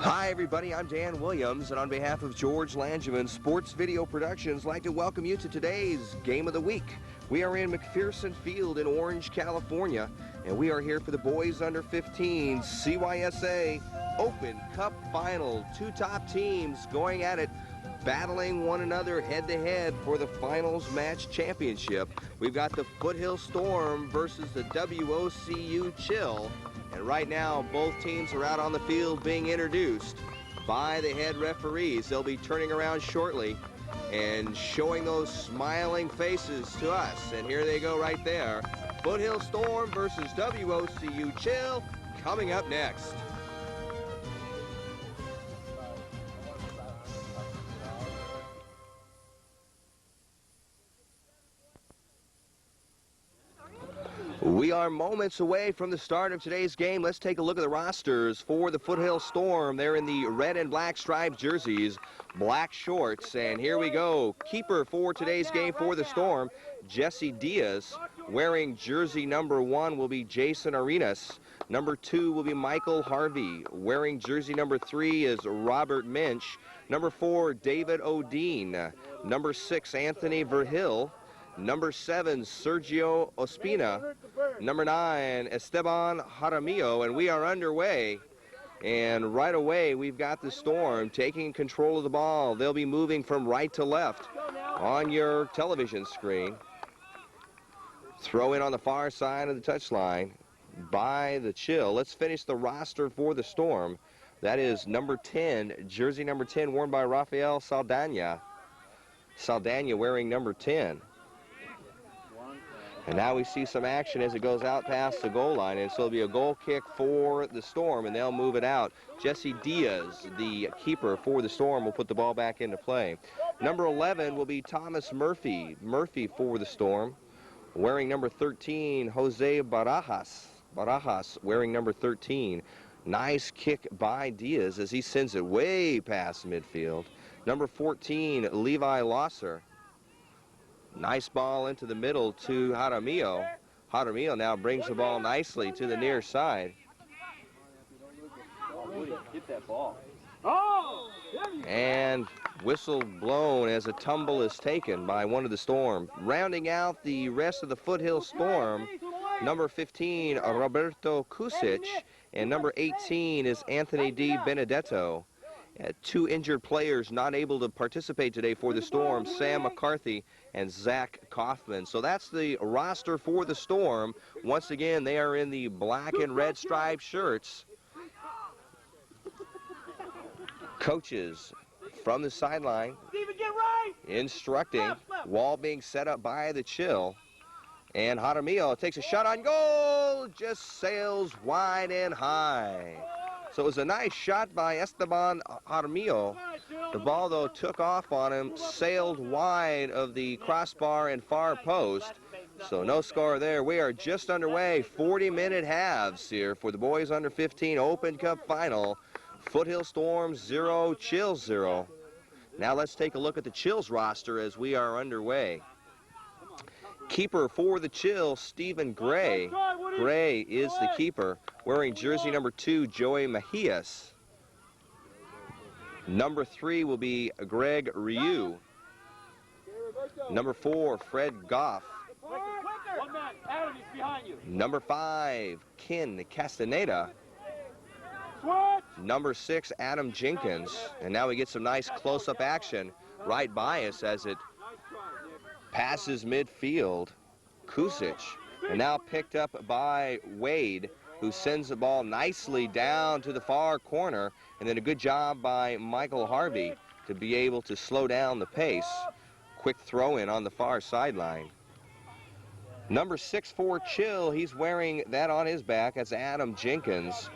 Hi everybody, I'm Dan Williams, and on behalf of George Langevin Sports Video Productions, I'd like to welcome you to today's Game of the Week. We are in McPherson Field in Orange, California, and we are here for the boys under 15 CYSA Open Cup Final. Two top teams going at it, battling one another head-to-head for the finals match championship. We've got the Foothill Storm versus the WOCU Chill. And right now, both teams are out on the field being introduced by the head referees. They'll be turning around shortly and showing those smiling faces to us. And here they go right there. Foothill Storm versus WOCU Chill coming up next. We are moments away from the start of today's game. Let's take a look at the rosters for the Foothill Storm. They're in the red and black striped jerseys, black shorts, and here we go. Keeper for today's game for the Storm, Jesse Diaz. Wearing jersey number 1 will be Jason Arenas. Number 2 will be Michael Harvey. Wearing jersey number 3 is Robert Minch. Number 4, David Odine. Number 6, Anthony Verhill. Number 7, Sergio Ospina. Number 9, Esteban Jaramillo, and we are underway. And right away, we've got the Storm taking control of the ball. They'll be moving from right to left on your television screen. Throw in on the far side of the touchline by the Chill. Let's finish the roster for the Storm. That is number 10, jersey number 10, worn by Rafael Saldana. Saldana wearing number 10. And now we see some action as it goes out past the goal line, and so it'll be a goal kick for the Storm, and they'll move it out. Jesse Diaz, the keeper for the Storm, will put the ball back into play. Number 11 will be Thomas Murphy. Murphy for the Storm. Wearing number 13, Jose Barajas. Barajas wearing number 13. Nice kick by Diaz as he sends it way past midfield. Number 14, Levi Losser. Nice ball into the middle to Jaramillo. Jaramillo now brings the ball nicely to the near side. Get that ball. And whistle blown as a tumble is taken by one of the Storm. Rounding out the rest of the Foothill Storm, number 15, Roberto Kusic, and number 18 is Anthony Di Benedetto. Two injured players not able to participate today for the Storm, Sam McCarthy and Zach Kaufman. So that's the roster for the Storm. Once again, they are in the black and red striped shirts. Coaches from the sideline instructing. Wall being set up by the Chill. And Jaramillo takes a shot on goal, just sails wide and high. So it was a nice shot by Esteban Jaramillo. The ball, though, took off on him, sailed wide of the crossbar and far post. So no score there. We are just underway. 40-minute halves here for the boys under 15 Open Cup Final. Foothill Storm 0, Chill 0. Now let's take a look at the Chill's roster as we are underway. Keeper for the Chill, Stephen Gray. Gray is the keeper, wearing jersey number 2, Joey Mejias. Number 3 will be Greg Ryu. Number 4, Fred Goff. Number 5, Ken Castaneda. Number 6, Adam Jenkins. And now we get some nice close-up action right by us as it passes midfield. Kusic, and now picked up by Wade, who sends the ball nicely down to the far corner, and then a good job by Michael Harvey to be able to slow down the pace. Quick throw in on the far sideline. Number 6 for Chill, he's wearing that on his back. That's Adam Jenkins.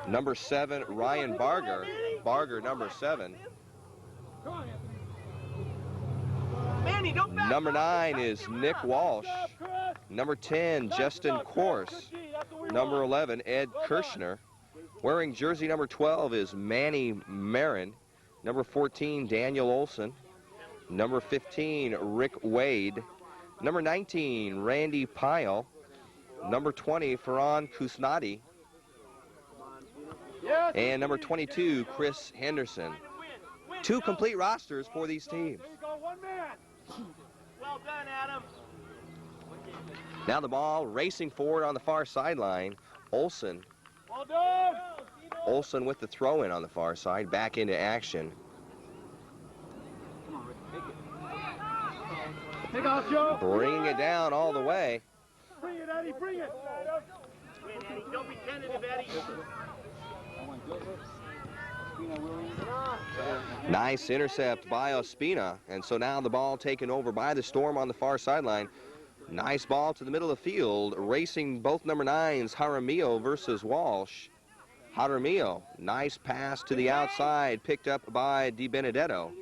Number 7, Ryan Barger. Barger, number 7. Number 9 is Nick Walsh. Number 10, Justin Kors. Number 11, Ed Kirshner. Wearing jersey number 12 is Manny Marin. Number 14, Daniel Olson. Number 15, Rick Wade. Number 19, Randy Pyle. Number 20, Farhan Kusnadi. and number 22, Chris Henderson. 2 complete rosters for these teams. Well done, Adam. Now the ball racing forward on the far sideline. Olsen. Well done. Olsen with the throw-in on the far side, back into action. Take off, Joe. Bringing it down all the way. Bring it, Eddie, bring it. Win, Eddie. Don't be tentative, Eddie. Nice intercept by Ospina, and so now the ball taken over by the Storm on the far sideline. Nice ball to the middle of the field, racing both number 9s, Jaramillo versus Walsh. Jaramillo, nice pass to the outside, picked up by Di Benedetto.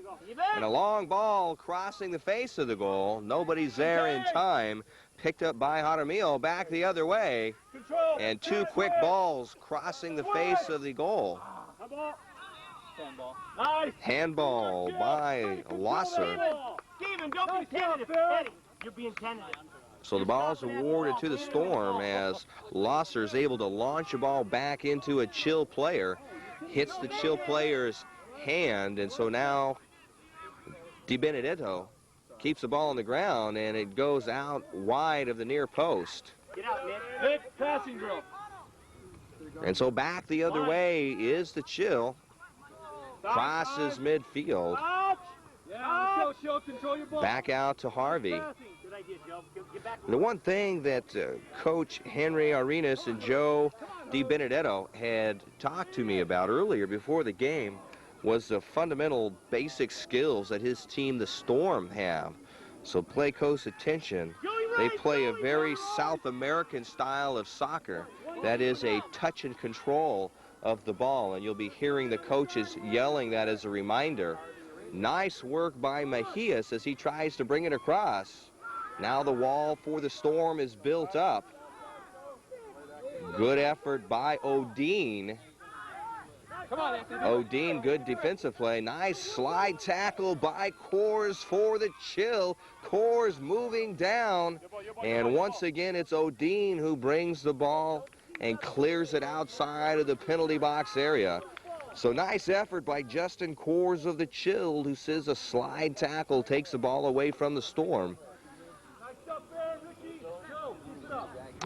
And a long ball crossing the face of the goal. Nobody's there in time. Picked up by Jaramillo, back the other way. And 2 quick balls crossing the face of the goal. Handball by Losser. Steven, don't be tentative. Eddie, you're being tentative. So the ball's awarded to the Storm as Losser's able to launch a ball back into a Chill player. Hits the Chill player's hand, and so now Di Benedetto keeps the ball on the ground, and it goes out wide of the near post. Get out, Nick. Nick, passing drill. And so back the other way is the Chill. Crosses midfield. Back out to Harvey. The one thing that Coach Henry Arenas and Joe Di Benedetto had talked to me about earlier before the game was the fundamental basic skills that his team, the Storm, have. So play close attention. They play a very South American style of soccer. That is a touch and control of the ball, and you'll be hearing the coaches yelling that as a reminder. Nice work by Mejias as he tries to bring it across. Now the wall for the Storm is built up. Good effort by Odine. Odine, good defensive play. Nice slide tackle by Coors for the Chill. Coors moving down. And once again, it's Odine who brings the ball and clears it outside of the penalty box area. So nice effort by Justin Coors of the Chill, who says a slide tackle takes the ball away from the Storm.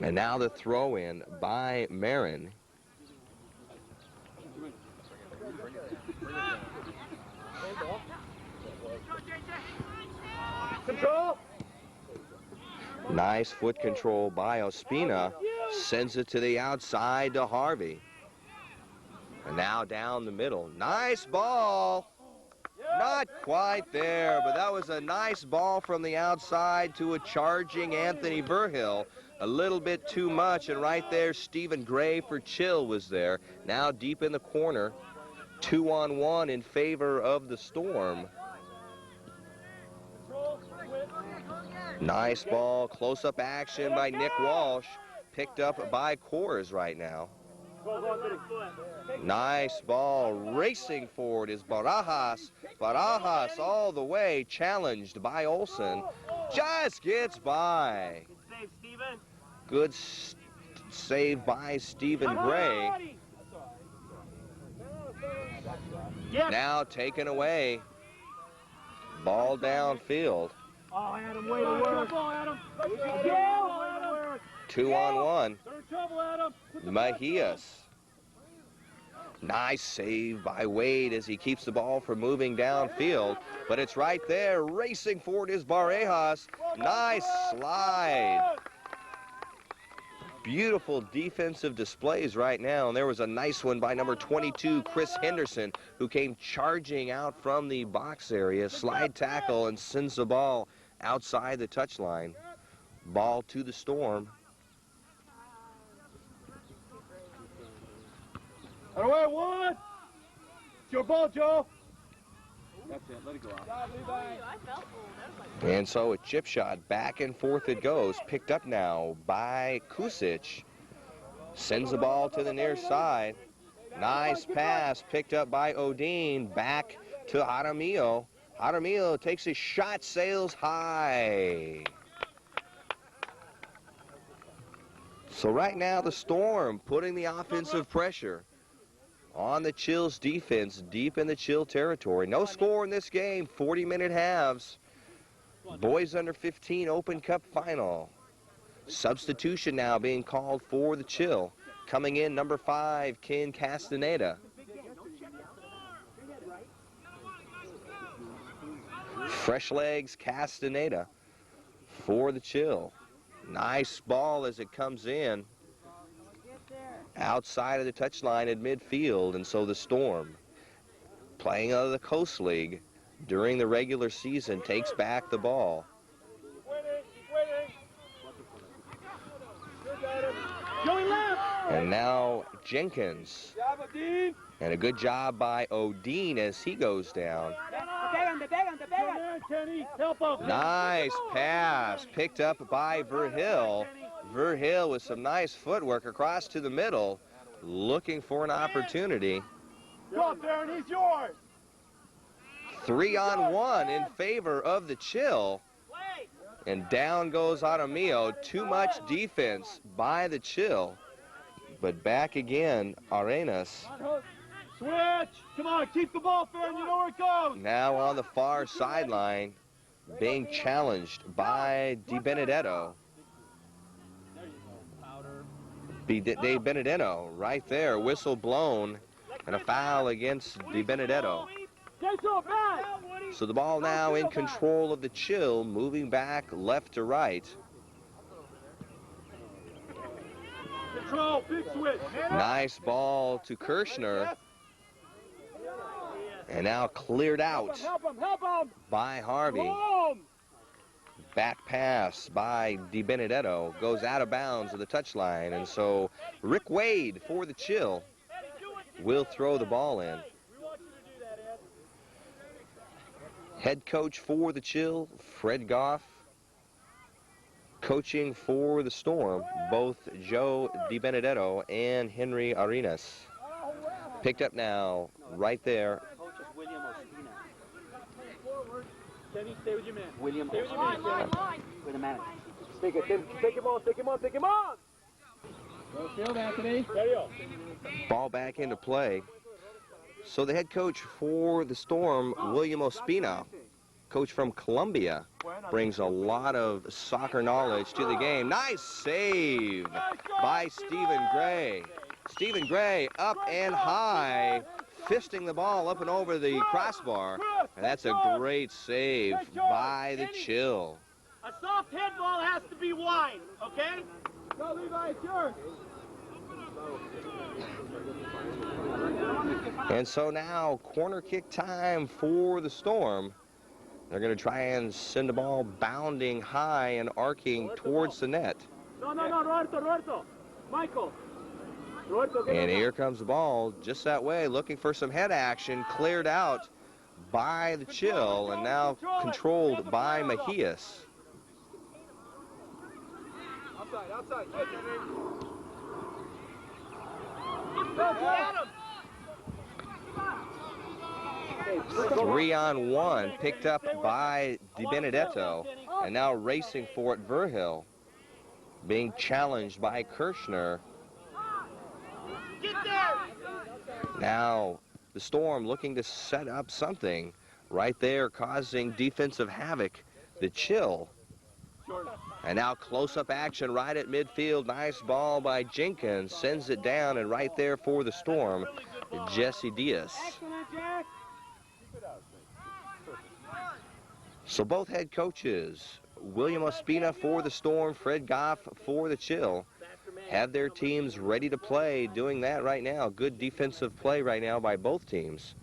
And now the throw-in by Marin. Control. Nice foot control by Ospina. Sends it to the outside to Harvey. And now down the middle. Nice ball. Not quite there, but that was a nice ball from the outside to a charging Anthony Verhill. A little bit too much, and right there, Stephen Gray for Chill was there. Now deep in the corner, 2-on-1 in favor of the Storm. Nice ball, close-up action by Nick Walsh, picked up by Coors right now. Nice ball, racing forward is Barajas. Barajas all the way, challenged by Olsen. Just gets by. Good save by Stephen Gray. Now taken away. Ball downfield. Oh, Adam, way to work. 2-on-1. Mejias. Nice save by Wade as he keeps the ball from moving downfield. But it's right there. Racing forward is Barajas. Nice slide. Beautiful defensive displays right now. And there was a nice one by number 22, Chris Henderson, who came charging out from the box area. Slide tackle and sends the ball outside the touchline. Ball to the Storm. Away, one. It's your ball, Joe. That's it. Let it go out. And so a chip shot, back and forth it goes. Picked up now by Kusic. Sends the ball to the near side. Nice pass, picked up by Odine. Back to Jaramillo. Jaramillo takes his shot, sails high. So right now the Storm putting the offensive pressure on the Chill's defense, deep in the Chill territory. No score in this game, 40-minute halves. Boys under 15 Open Cup final. Substitution now being called for the Chill. Coming in, number 5, Ken Castaneda. Fresh legs, Castaneda for the Chill. Nice ball as it comes in outside of the touchline at midfield, and so the Storm, playing out of the Coast League during the regular season, takes back the ball. And now Jenkins. And a good job by Odine as he goes down. Nice pass picked up by Verhill. Verhill with some nice footwork across to the middle, looking for an opportunity. Go up there and he's yours. 3-on-1 in favor of the Chill. And down goes Aramillo. Too much defense by the Chill. But back again, Arenas. Switch. Come on, keep the ball fair and you know where it goes. Now on the far sideline, being challenged by Di Benedetto. De Benedetto right there, whistle blown, and a foul against Di Benedetto. So the ball now in control of the Chill, moving back left to right. Control, big switch. Nice ball to Kirshner. And now cleared out by Harvey. Back pass by Di Benedetto goes out of bounds of the touchline. And so Rick Wade for the Chill will throw the ball in. Head coach for the Chill, Fred Goff. Coaching for the Storm, both Joe Di Benedetto and Henry Arenas. Picked up now, right there. Kenny, stay with your man. William, Stay with your man, Kenny. with the manager. Take him on, take him on, take him on. Go field, Anthony. There you go. Ball back into play. So the head coach for the Storm, William Ospina, coach from Columbia, brings a lot of soccer knowledge to the game. Nice save by Stephen Gray. Stephen Gray up and high, fisting the ball up and over the crossbar. And that's a great save by the Chill. A soft head ball has to be wide, okay? Go, Levi, it's yours. And so now corner kick time for the Storm. They're going to try and send the ball bounding high and arcing towards the net. No, Roberto. Michael. Roberto, And here comes the ball just that way, looking for some head action, cleared out by the Chill, and now controlled by Mejias. Outside. 3-on-1 picked up by Di Benedetto, and now racing for it, Verhill, being challenged by Kirshner. Get there! Now the Storm looking to set up something right there, causing defensive havoc. The Chill. And now close-up action right at midfield. Nice ball by Jenkins. Sends it down, and right there for the Storm, Jesse Diaz. So both head coaches, William Ospina for the Storm, Fred Goff for the Chill, have their teams ready to play, doing that right now. Good defensive play right now by both teams.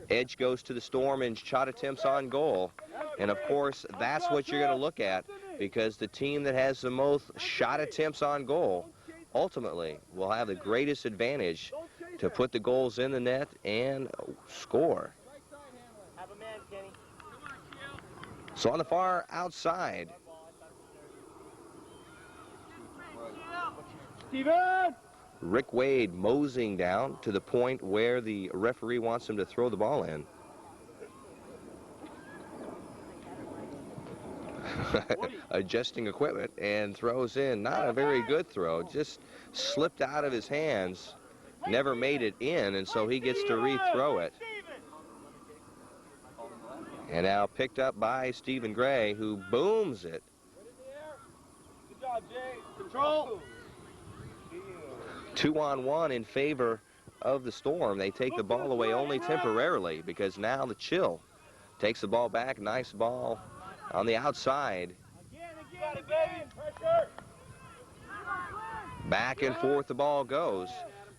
Edge goes to the Storm and shot attempts on goal. And, of course, that's what you're going to look at, because the team that has the most shot attempts on goal ultimately will have the greatest advantage to put the goals in the net and score. Have a man, Kenny. So on the far outside, Steven! Rick Wade moseying down to the point where the referee wants him to throw the ball in. Adjusting equipment and throws in. Not a very good throw. Just slipped out of his hands. never made it in, and so he gets to rethrow it. And now picked up by Stephen Gray, who booms it. Good job, Jay. Control. 2-on-1 in favor of the Storm. They take the ball away only temporarily because now the Chill takes the ball back. Nice ball on the outside. Back and forth the ball goes.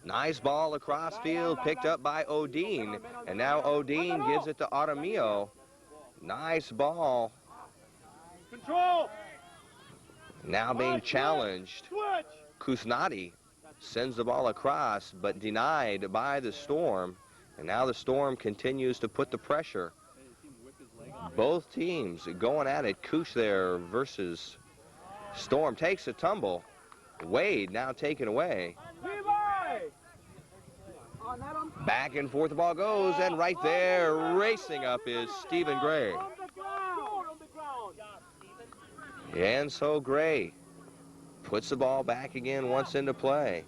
Nice ball across field picked up by Odine. And now Odine gives it to Automio. Nice ball. Control. Now being challenged. Kusnadi sends the ball across, but denied by the Storm. And now the Storm continues to put the pressure. Both teams going at it. Kush there versus Storm takes a tumble. Wade now taken away. Back and forth the ball goes, and right there racing up is Stephen Gray. And so Gray puts the ball back again once into play.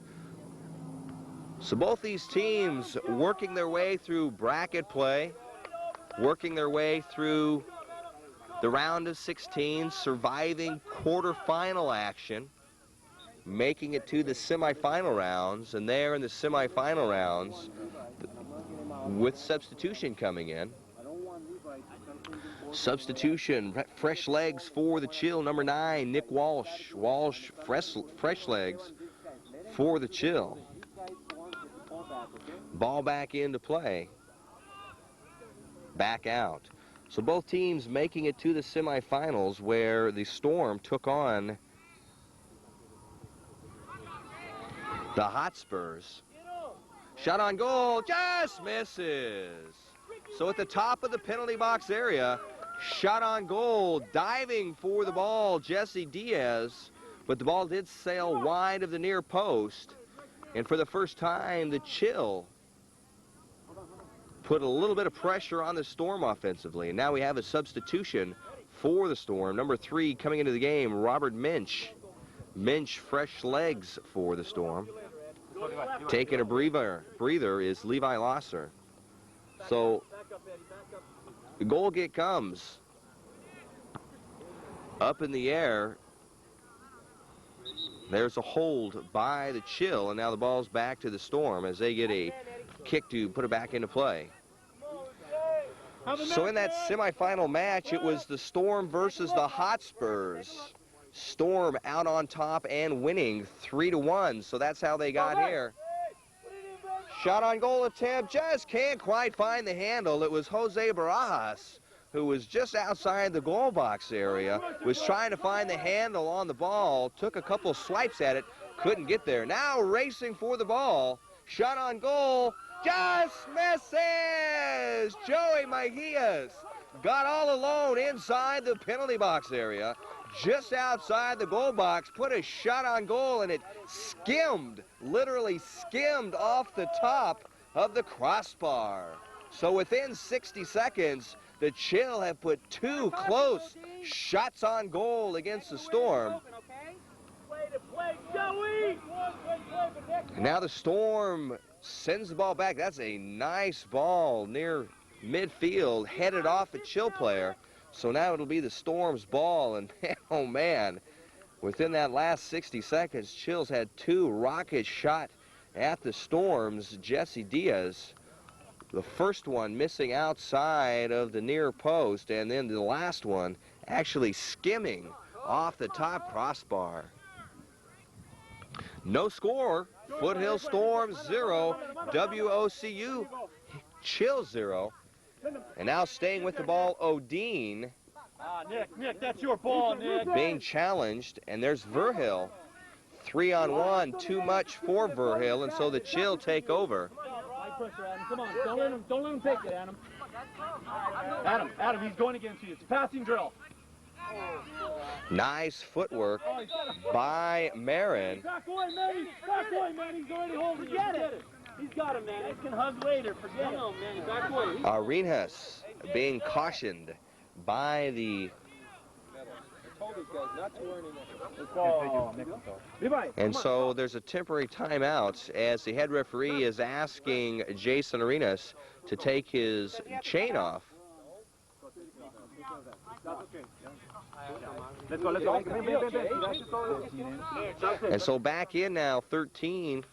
So both these teams working their way through bracket play, working their way through the round of 16, surviving quarterfinal action, making it to the semifinal rounds, and there in the semifinal rounds, with substitution coming in. Substitution, fresh legs for the Chill, number 9, Nick Walsh. Walsh, fresh legs for the Chill. Ball back into play. Back out. So both teams making it to the semifinals, where the Storm took on the Hotspurs. Shot on goal, just misses. So at the top of the penalty box area, shot on goal, diving for the ball, Jesse Diaz, but the ball did sail wide of the near post. And for the first time, the Chill put a little bit of pressure on the Storm offensively. And now we have a substitution for the Storm. Number 3 coming into the game, Robert Minch. Minch, fresh legs for the Storm. Taking a breather is Levi Losser. So the goal kick comes up in the air. There's a hold by the Chill, and now the ball's back to the Storm as they get a kick to put it back into play. So in that semifinal match, it was the Storm versus the Hotspurs. Storm out on top and winning 3-1, so that's how they got here. Shot on goal attempt, just can't quite find the handle. It was Jose Barajas, who was just outside the goal box area, was trying to find the handle on the ball, took a couple swipes at it, couldn't get there. Now racing for the ball, shot on goal, just misses! Joey Mejias got all alone inside the penalty box area, just outside the goal box, put a shot on goal, and it skimmed, literally skimmed off the top of the crossbar. So within 60 seconds, the Chill have put 2 close shots on goal against the Storm. And now the Storm sends the ball back. That's a nice ball near midfield, headed off a Chill player. So now it'll be the Storm's ball, and oh man, within that last 60 seconds, Chills had 2 rocket shot at the Storm's Jesse Diaz. The first one missing outside of the near post, and then the last one actually skimming off the top crossbar. No score. Foothill Storm 0, WOCU Chill 0. And now staying with the ball, Odine. Nick, that's your ball, Nick. Being challenged, and there's Verhill. 3-on-1, too much for Verhill, and so the Chill take over. Pressure, Adam. Come on, don't let him take it, Adam. Adam, he's going against you. It's a passing drill. Nice footwork by Marin. Back away, Manny. Back away, man. He's already holding you. Forget it. He's got him, man. He can hug later. Forget him, man. Back away. Arenas being cautioned by the And so there's a temporary timeout as the head referee is asking Jason Arenas to take his chain off. Let's go. And so back in now, 13.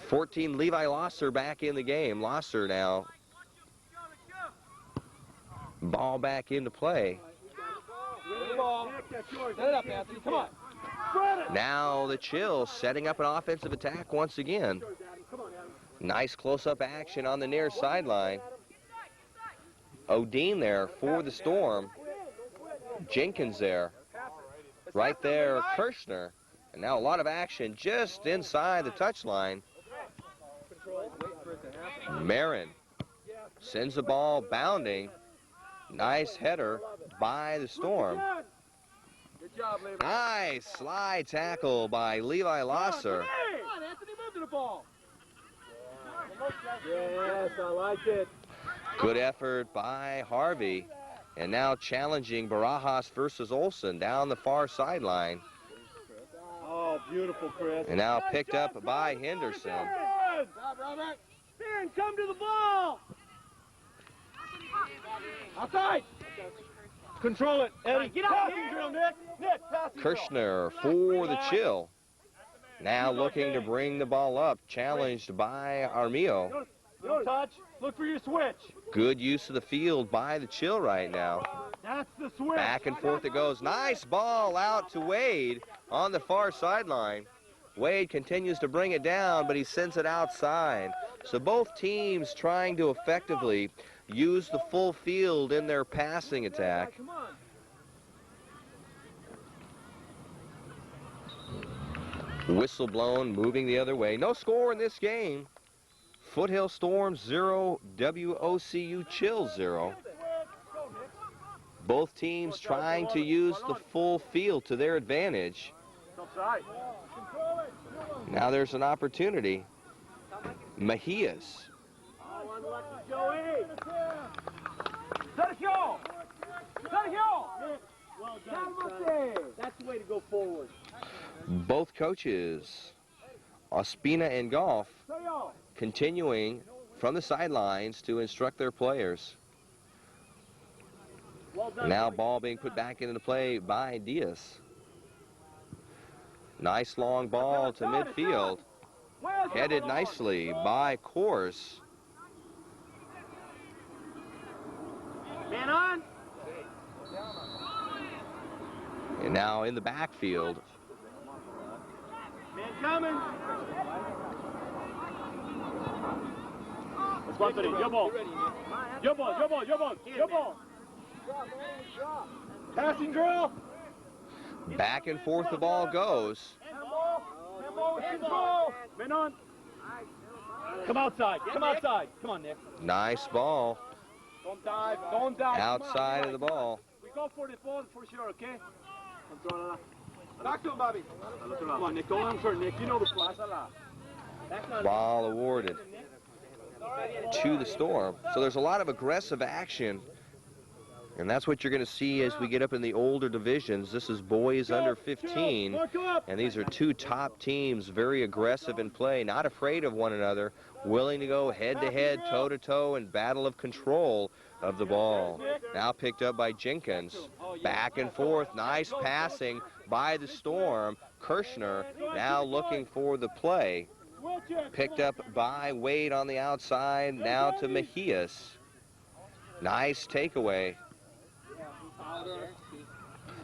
14, Levi Losser back in the game. Losser now. Ball back into play. Come on. Now the Chill setting up an offensive attack once again. Nice close-up action on the near sideline. Odine there for the Storm. Jenkins there. Right there, Kirshner. And now a lot of action just inside the touchline. Marin sends the ball bounding. Nice header by the Storm. Nice slide tackle by Levi Losser. Come on, Anthony, move to the ball. Yes, I like it. Good effort by Harvey. And now challenging Barajas versus Olsen down the far sideline. Oh, beautiful, Chris. And now picked up by Henderson. Robert. Ben, come to the ball. Outside. Control it, Eddie. Get out of here. Nick, Kirshner for the Chill. Now looking to bring the ball up. Challenged by Armillo. Don't touch. Look for your switch. Good use of the field by the Chill right now. That's the switch. Back and forth it goes. Nice ball out to Wade on the far sideline. Wade continues to bring it down, but he sends it outside. So both teams trying to effectively use the full field in their passing attack. Come on. Whistle blown, moving the other way. No score in this game. Foothill Storm 0, WOCU Chill 0. Both teams trying to use the full field to their advantage. Now there's an opportunity. Mejias. That's the way to go forward. Both coaches, Ospina and Goff, continuing from the sidelines to instruct their players. Now ball being put back into play by Diaz. Nice long ball to midfield. Headed nicely by Course. Man on. And now in the backfield. Man coming. Let's bump it in. Your ball. Your ball, your ball, your ball, your ball. Passing drill. Back and forth the ball goes. Handball with control. Man on. Come outside. Come outside. Come on, Nick. Nice ball. Don't dive. Don't dive. Outside of the ball. We go for the ball for sure, okay? Back to him, Bobby. Come on, Nick. Go on for Nick. You know the play. Ball awarded to the Storm. So there's a lot of aggressive action. And that's what you're going to see as we get up in the older divisions. This is boys under 15. And these are two top teams, very aggressive in play, not afraid of one another, willing to go head-to-head, toe-to-toe, and battle of control of the ball. Now picked up by Jenkins. Back and forth, nice passing by the Storm. Kirshner now looking for the play. Picked up by Wade on the outside, now to Mejias. Nice takeaway.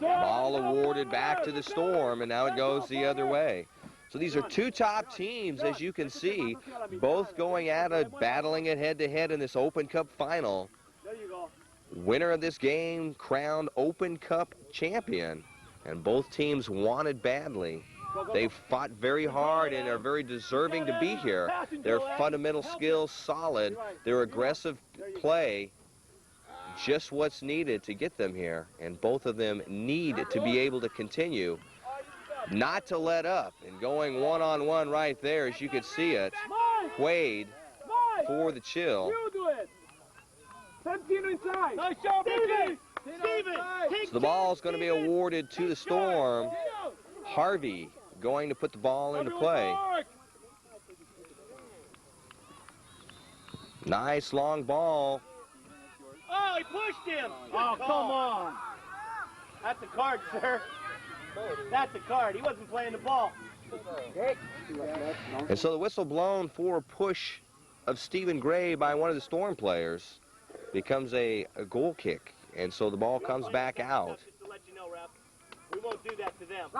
Ball awarded back to the Storm, and now it goes the other way. So these are two top teams, as you can see, both going at it, battling it head-to-head in this Open Cup final. Winner of this game crowned Open Cup champion, and both teams wanted badly. They've fought very hard and are very deserving to be here. Their fundamental skills solid, their aggressive play, just what's needed to get them here. And both of them need to be able to continue, not to let up. And going one-on-one right there, as you can see it, Wade for the Chill. You do it. Santino inside. Nice job, Ricky. So the ball is going to be awarded to the Storm. Harvey going to put the ball into play. Nice long ball. Oh, he pushed him. Oh, come on. That's a card, sir. That's a card. He wasn't playing the ball. And so the whistle blown for a push of Stephen Gray by one of the Storm players becomes a goal kick. And so the ball comes back out. Just to let you know, ref, we won't do that to them.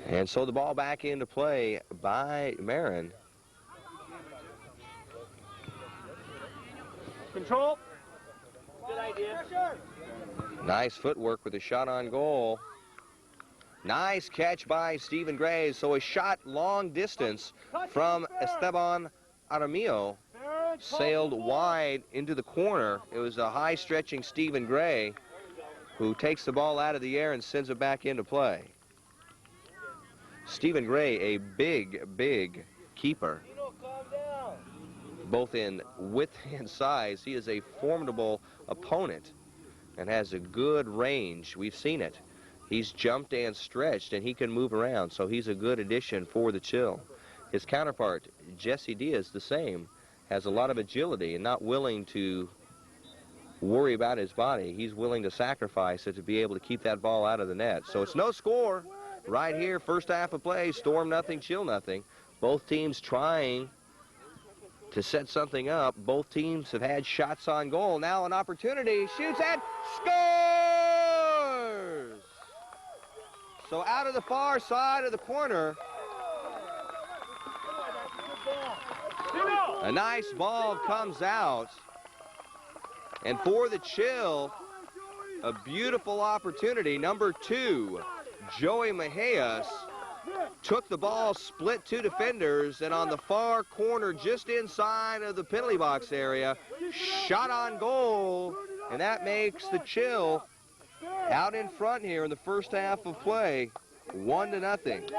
And so the ball back into play by Marin. Control. Good idea. Nice footwork with a shot on goal. Nice catch by Stephen Gray. So a shot long distance from Esteban Aramillo sailed wide into the corner. It was a high stretching Stephen Gray who takes the ball out of the air and sends it back into play. Stephen Gray, a big keeper, both in width and size. He is a formidable opponent and has a good range. We've seen it. He's jumped and stretched, and he can move around, so he's a good addition for the Chill. His counterpart, Jesse Diaz, the same, has a lot of agility and not willing to worry about his body. He's willing to sacrifice it to be able to keep that ball out of the net. So it's no score right here, first half of play. Storm nothing, Chill nothing. Both teams trying to set something up. Both teams have had shots on goal. Now an opportunity. Shoots and scores! So out of the far side of the corner, a nice ball comes out. And for the Chill, a beautiful opportunity. Number 2, Joey Mejias took the ball, split 2 defenders, and on the far corner, just inside of the penalty box area, shot on goal, and that makes the Chill out in front here in the first half of play, 1-0.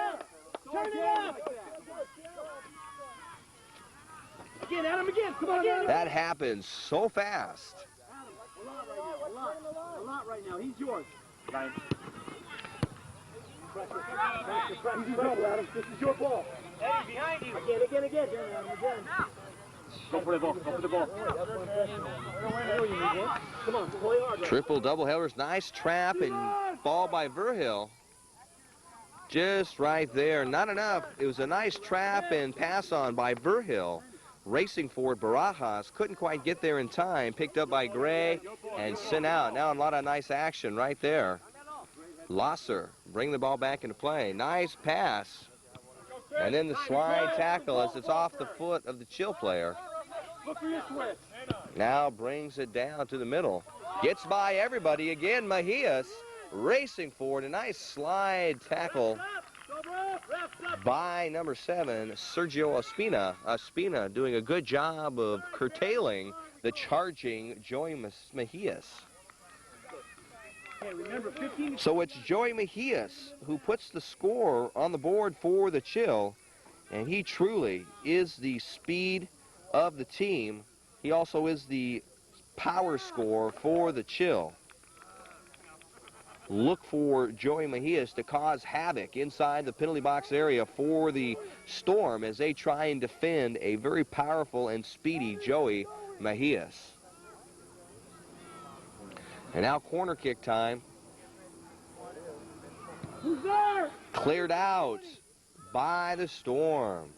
Again, Adam, again. Come on, again. That happens so fast. A lot right now. He's yours. Ryan. Pressure. This is your ball. Eddie, behind you. Again, Adam, Go for the ball. Go for the ball. Come on, play hard. Triple double headers. Nice trap and ball by Verhill. Just right there. Not enough. It was a nice trap and pass on by Verhill. Racing for it, Barajas couldn't quite get there in time. Picked up by Gray and sent out. Now a lot of nice action right there. Losser bring the ball back into play. Nice pass. And then the slide tackle as it's off the foot of the Chill player. Now brings it down to the middle. Gets by everybody again. Mejias racing forward. A nice slide tackle by number 7, Sergio Ospina. Ospina doing a good job of curtailing the charging Joey Mejias. So it's Joey Mejias who puts the score on the board for the Chill, and he truly is the speed of the team. He also is the power scorer for the Chill. Look for Joey Mejias to cause havoc inside the penalty box area for the Storm as they try and defend a very powerful and speedy Joey Mejias. And now corner kick time. Who's there? Cleared out by the Storm.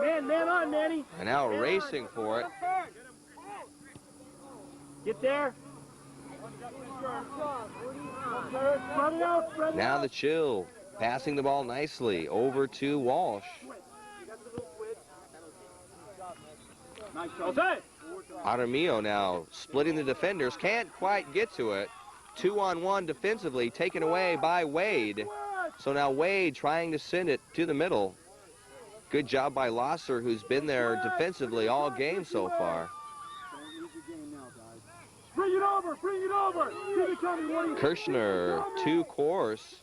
Man on, Manny. And now racing for it. Get there. Now the Chill passing the ball nicely over to Walsh. Aramillo now splitting the defenders. Can't quite get to it. 2-on-1 defensively taken away by Wade. So now Wade trying to send it to the middle. Good job by Losser, who's been there defensively all game so far. Bring it over. Kirshner to course.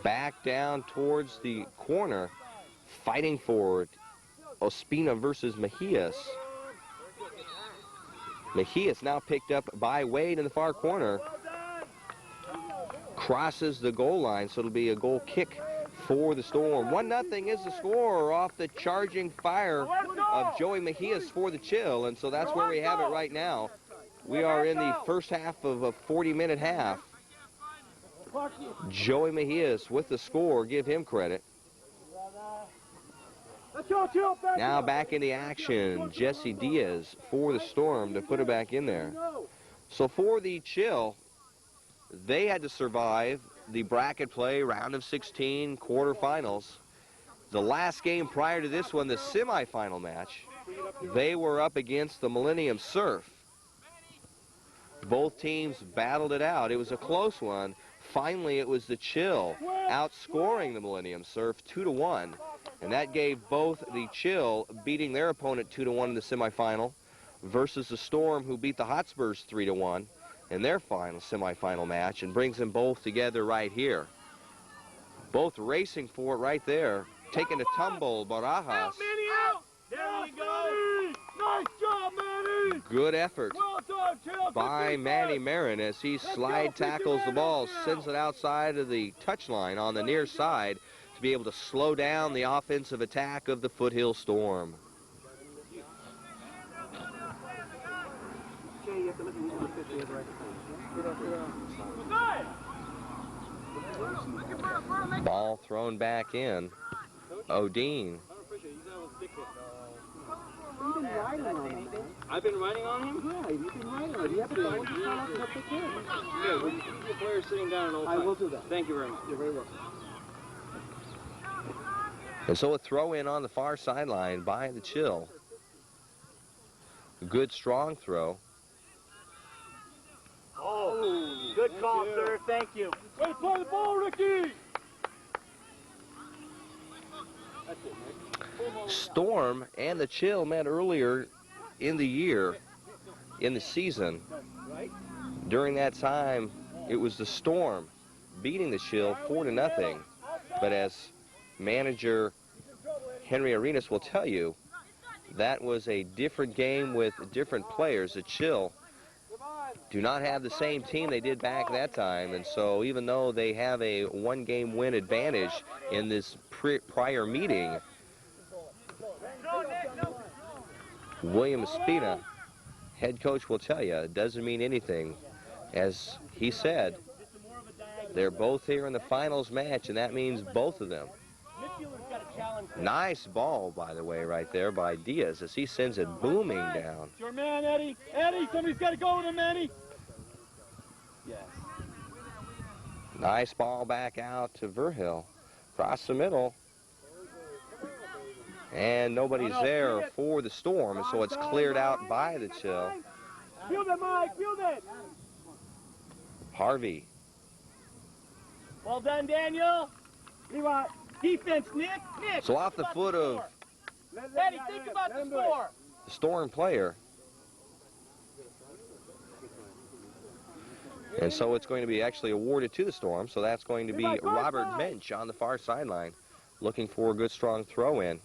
Back down towards the corner. Fighting for it Ospina versus Mejias. Mejias now picked up by Wade in the far corner. Crosses the goal line, so it'll be a goal kick for the Storm. 1-0 is the score off the charging fire of Joey Mejias for the Chill, and so that's where we have it right now. We are in the first half of a 40-minute half. Joey Mejias with the score, give him credit. Now back in the action, Jesse Diaz for the Storm to put it back in there. So for the Chill, they had to survive the bracket play, round of 16, quarterfinals. The last game prior to this one, the semifinal match, they were up against the Millennium Surf. Both teams battled it out. It was a close one. Finally, it was the Chill outscoring the Millennium Surf 2-1. And that gave both the Chill beating their opponent 2-1 in the semifinal versus the Storm, who beat the Hotspurs 3-1 in their final semifinal match, and brings them both together right here. Both racing for it right there. Taking a tumble, Barajas. There you go. Nice job, Manny. Good effort Well done, Chill. by Manny Marin as he slide tackles the ball, sends it outside of the touchline on the near side to be able to slow down the offensive attack of the Foothill Storm. Ball thrown back in. Odine. You've been riding on him. I've been riding on him? Yeah, you've been riding on him. You have to go to the kid. Good. Well, you keep your players sitting down at all I times. will do that. Thank you very much. You're very welcome. And so a throw in on the far sideline by the Chill. Good strong throw. Oh, good call, sir. Thank you. Way to play the ball, Ricky. That's it, Nick. Storm and the Chill met earlier in the year, in the season. During that time, it was the Storm beating the Chill 4-0. But as manager Henry Arenas will tell you, that was a different game with different players. The Chill do not have the same team they did back that time, and so even though they have a one-game win advantage in this prior meeting, William Espina, head coach, will tell you it doesn't mean anything. As he said, they're both here in the finals match, and that means both of them. Nice ball, by the way, right there by Diaz as he sends it booming down. It's your man, Eddie. Eddie, somebody's got to go with him, Eddie. Yes. Nice ball back out to Verhill. Across the middle. And nobody's there for the Storm, and so it's cleared out by the Chill. Field it, Mike. Field it. Harvey. Well done, Daniel. Levi. Defense, Nick. So off the foot of Eddie, think about the score. the Storm player. And so it's going to be actually awarded to the Storm, so that's going to be Robert Mensch on the far sideline, looking for a good strong throw in.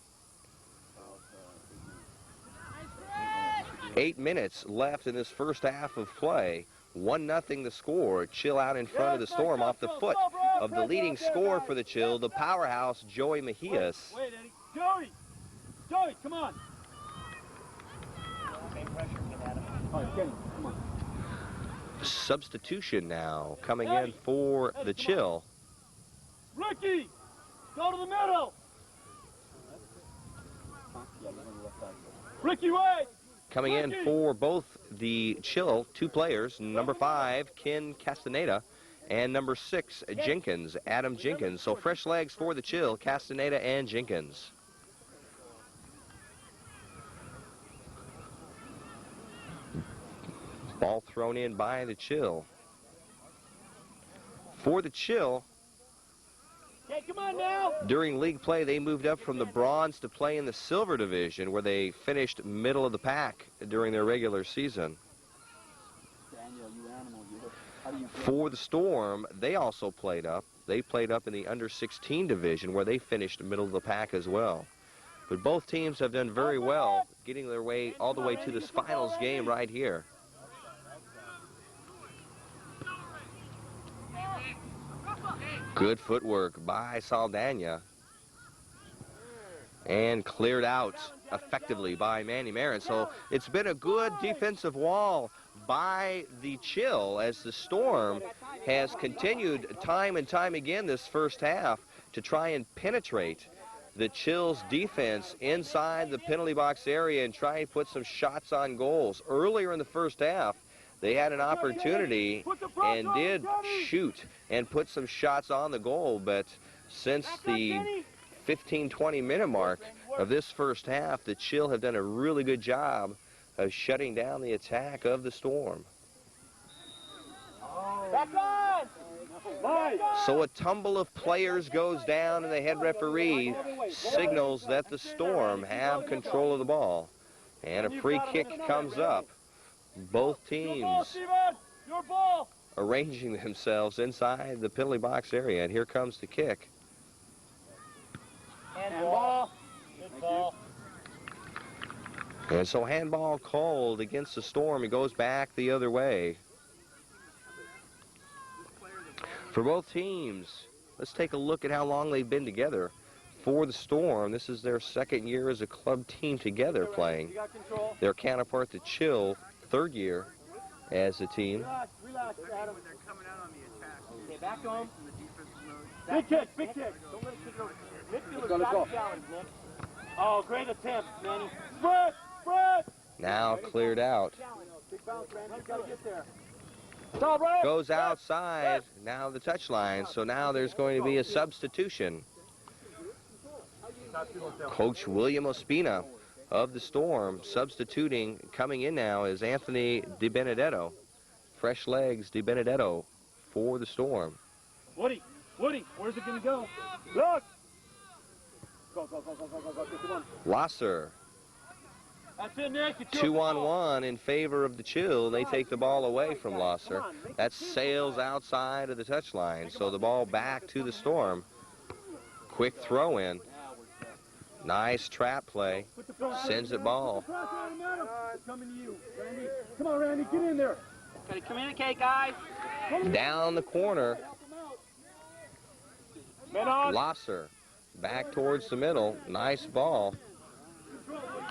8 minutes left in this first half of play. 1-0 the score. Chill out in front of the Storm off the foot of the leading scorer for the Chill, the powerhouse Joey Mejias. Wait, Eddie. Joey! Joey, come on! All right, get him. Come on. Substitution now coming in for the Chill. Ricky! Go to the middle! Ricky, wait! Coming in for both the Chill, 2 players, number 5, Ken Castaneda, and number 6, Jenkins, Adam Jenkins. So fresh legs for the Chill, Castaneda and Jenkins. Ball thrown in by the Chill. For the Chill, Hey, come on now! during league play, they moved up from the bronze to play in the silver division, where they finished middle of the pack during their regular season. Daniel, you animal, how do you feel? For the Storm, they also played up. They played up in the under 16 division, where they finished middle of the pack as well. But both teams have done very well getting their way all the way to this finals game right here. Good footwork by Saldana. And cleared out effectively by Manny Marin. So it's been a good defensive wall by the Chill as the Storm has continued time and time again this first half to try and penetrate the Chill's defense inside the penalty box area and try and put some shots on goals. Earlier in the first half, they had an opportunity and did shoot and put some shots on the goal, but since the 15-20 minute mark of this first half, the Chill have done a really good job of shutting down the attack of the Storm. Back on! So a tumble of players goes down and the head referee signals that the Storm have control of the ball. And a free kick comes up. Both teams arranging themselves inside the penalty box area, and here comes the kick. Handball. Good ball. And so handball called against the Storm. It goes back the other way. For both teams, let's take a look at how long they've been together. For the Storm, this is their second year as a club team together playing. Their counterpart, the Chill, third year as a team. Relax, Adam. Okay, back home. Big kick, big kick. Don't let it kick over. Midfielder's got a challenge, Nick. Oh, great attempt, Manny. Spread! Now cleared out. Big bounce, Randy. Got to get there. Goes outside, now the touchline, so now there's going to be a substitution. Coach William Ospina of the Storm substituting. Coming in now is Anthony DiBenedetto. Fresh legs, DiBenedetto for the Storm. Woody, where's it going to go? Look! Go, come on. Lasser. That's it, Nick. It's 2-on-1 in favor of the Chill. They take the ball away from Lasser. That sails outside of the touchline, so the ball back to the Storm. Quick throw in. Nice trap play. Sends it ball. Coming to you, Randy. Come on, Randy, get in there. Gotta communicate, guys. Down the corner. Lasser back towards the middle. Nice ball.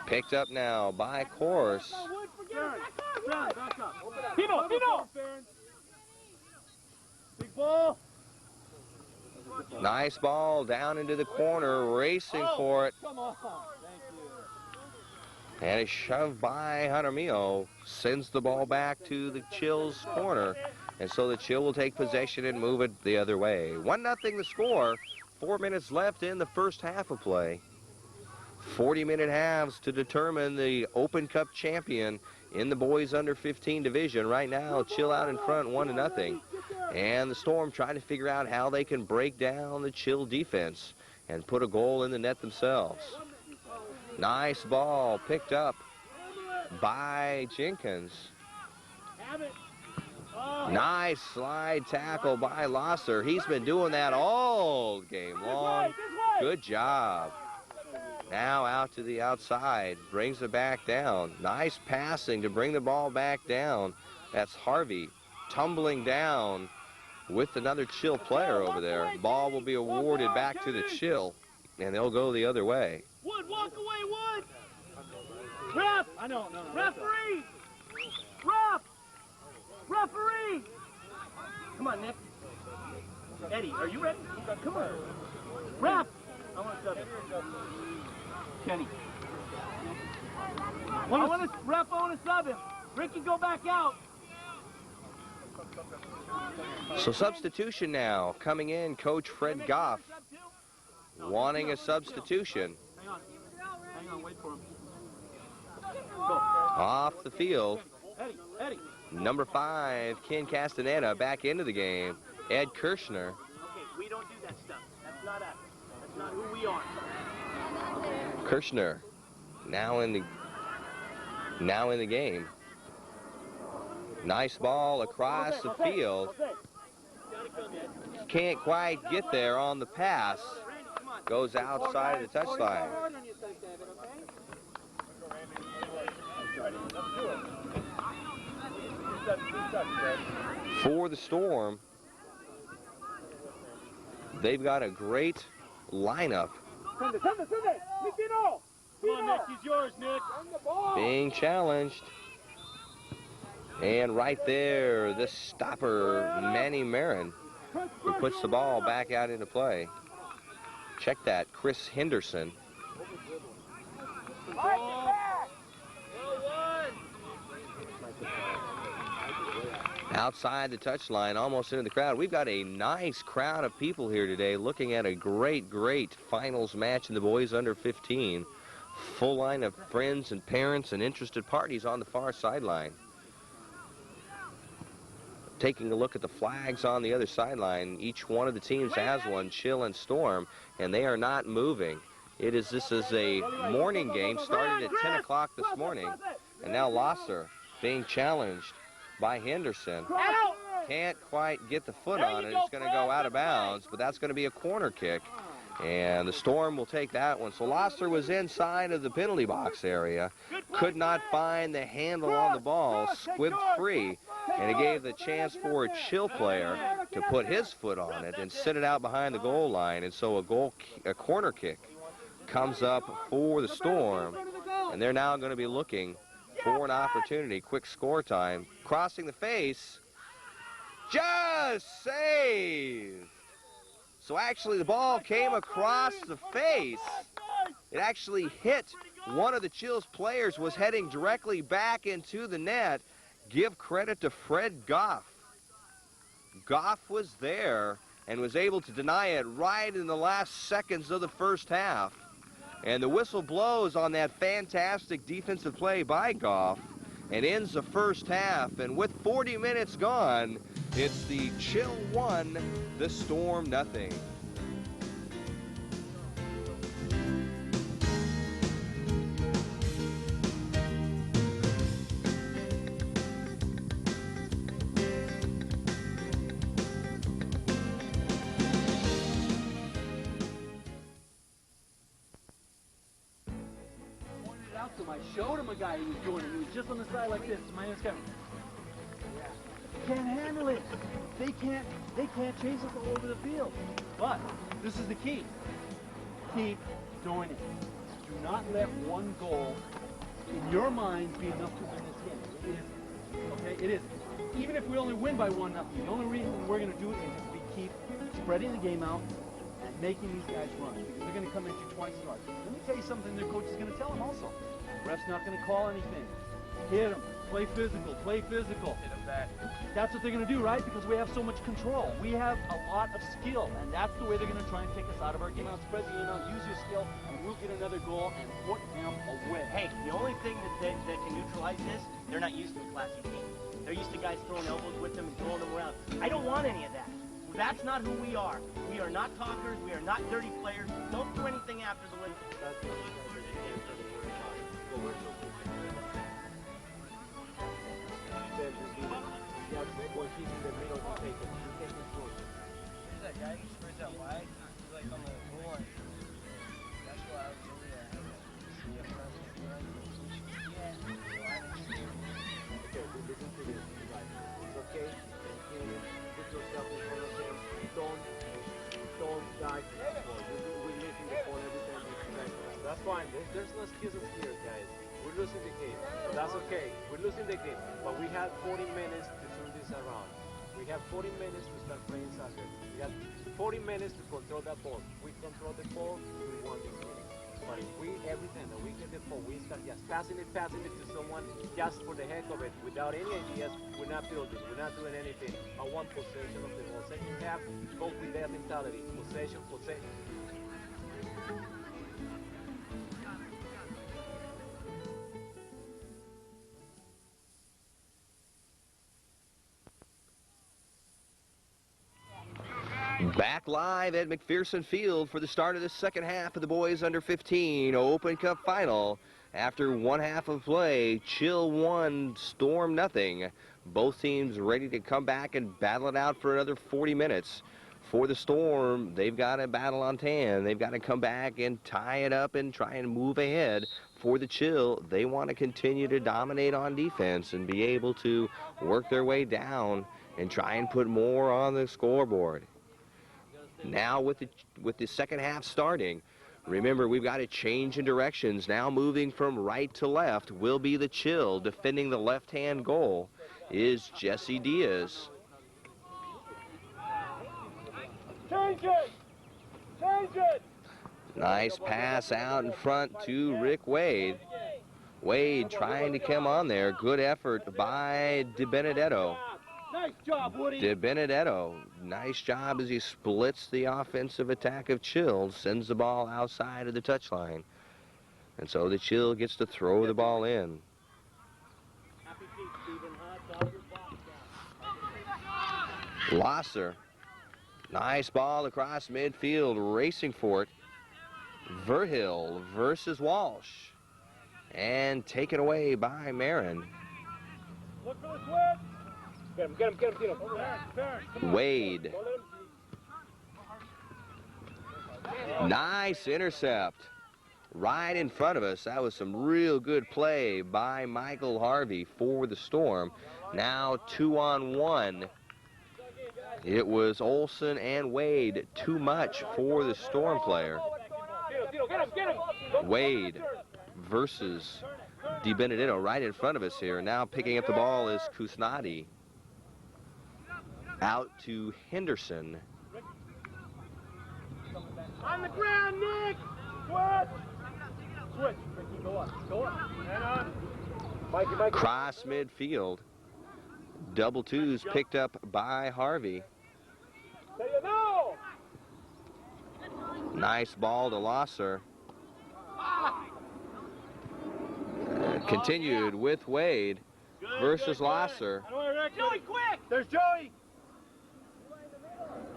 Picked up now by Course. Pino! Big ball. Nice ball down into the corner, racing for it. Come on. And a shove by Jaramillo sends the ball back to the Chill's corner. And so the Chill will take possession and move it the other way. 1-0 the score. 4 minutes left in the first half of play. 40-minute halves to determine the Open Cup champion in the boys under 15 division. Right now, Chill out in front 1-0. And the Storm trying to figure out how they can break down the Chill defense and put a goal in the net themselves. Nice ball picked up by Jenkins. Nice slide tackle by Lasser. He's been doing that all game long. Good job. Now out to the outside, brings it back down. Nice passing to bring the ball back down. That's Harvey tumbling down with another Chill player over there. Ball will be awarded back to the Chill, and they'll go the other way. Wood, walk away, Wood! Ref! I know, no. Referee! Ref! Referee! Come on, Nick. Eddie, are you ready? Come on. Ref! I want to sub it. Kenny. Ref, I want to sub him. Ricky, go back out. So substitution now. Coming in, Coach Fred Goff wanting a substitution. Hang on, wait for him. Off the field. Eddie. Number 5, Ken Castaneda back into the game. Ed Kirshner. Okay, we don't do that stuff. That's not us. That's not who we are. Kirshner now in the game. Nice ball across the field. Can't quite get there on the pass. Goes outside of the touchline. For the Storm, they've got a great lineup. Come on, Nick. He's yours, Nick. Being challenged. And right there, the stopper, Manny Marin, who puts the ball back out into play. Check that, Chris Henderson. Outside the touchline, almost into the crowd. We've got a nice crowd of people here today looking at a great, great finals match in the boys under 15. Full line of friends and parents and interested parties on the far sideline. Taking a look at the flags on the other sideline, each one of the teams has one, Chill and Storm, and they are not moving. This is a morning game, started at 10 o'clock this morning, and now Losser being challenged by Henderson. Can't quite get the foot on it. It's going to go out of bounds, but that's going to be a corner kick. And the Storm will take that one. So Losser was inside of the penalty box area, could not find the handle on the ball, squibbed free, and it gave the chance for a Chill player to put his foot on it and sit it out behind the goal line. And so a corner kick comes up for the Storm, and they're now going to be looking for an opportunity. Quick score time. Crossing the face. Just saved. So actually the ball came across the face. It actually hit one of the Chills players, was heading directly back into the net. Give credit to Fred Goff. Goff was there and was able to deny it right in the last seconds of the first half. And the whistle blows on that fantastic defensive play by Goff and ends the first half. And with 40 minutes gone, it's the Chill 1, the Storm nothing. I showed him a guy who was doing it. He was just on the side like this. My name's Kevin. Can't handle it. They can't chase us all over the field. But this is the key. Keep doing it. Do not let one goal in your mind be enough to win this game. It isn't. Okay? It isn't. Even if we only win by 1-0, the only reason we're going to do it is if we keep spreading the game out and making these guys run. Because they're going to come at you twice as hard. Let me tell you something their coach is going to tell them also. Ref's not going to call anything. Hit him. Play physical. Play physical. Hit him back. That's what they're going to do, right? Because we have so much control. We have a lot of skill, and that's the way they're going to try and take us out of our game. Now, spread the game out, use your skill, and we'll get another goal and put them away. Hey, the only thing that can neutralize this, they're not used to a classy team. They're used to guys throwing elbows with them and throwing them around. I don't want any of that. That's not who we are. We are not talkers. We are not dirty players. Don't do anything after the win. That guy who spreads out wide, he's like on the goal line. That's why I was over there. Okay, listen to this, guys. It's okay. Put yourself in front of them. Don't dive to the ball. We're missing the ball every time we try. That's fine. There's no excuses here, guys. We're losing the game. That's okay. We're losing the game. But we have 40 minutes to turn this around. We have 40 minutes to start playing soccer. We have 40 minutes to control that ball. We control the ball, we won this game. But if we, every time that we get the ball, we start just passing it to someone just for the heck of it, without any ideas, we're not building, we're not doing anything. I want possession of the ball. Second half, go with that mentality. Possession. Back live at McPherson Field for the start of the second half of the boys under 15 Open Cup final. After one half of play, Chill 1, Storm nothing. Both teams ready to come back and battle it out for another 40 minutes. for the Storm, they've got a battle on tan. They've got to come back and tie it up and try and move ahead. For the Chill, they want to continue to dominate on defense and be able to work their way down and try and put more on the scoreboard. Now with the second half starting, remember, we've got a change in directions. Now moving from right to left will be the Chill. Defending the left-hand goal is Jesse Diaz. Change it! Change it! Nice pass out in front to Rick Wade. Wade trying to come on there. Good effort by DiBenedetto. Nice job, Woody. DiBenedetto, nice job as he splits the offensive attack of Chill, sends the ball outside of the touchline. And so the Chill gets to throw the ball in. Losser, nice ball across midfield, racing for it. Verhill versus Walsh. And taken away by Marin. Look for the switch. Get him. Wade. Nice intercept. Right in front of us. That was some real good play by Michael Harvey for the Storm. Now 2-on-1. It was Olsen and Wade. Too much for the Storm player. Get him. Wade versus DiBenedetto right in front of us here. Now picking up the ball is Kusnadi. Out to Henderson. On the ground, Nick. Switch. Go up. And on. Mikey. Cross midfield. Double twos picked up by Harvey. Say you know. Nice ball to Losser. Continued with Wade versus Losser. Joey, quick! There's Joey.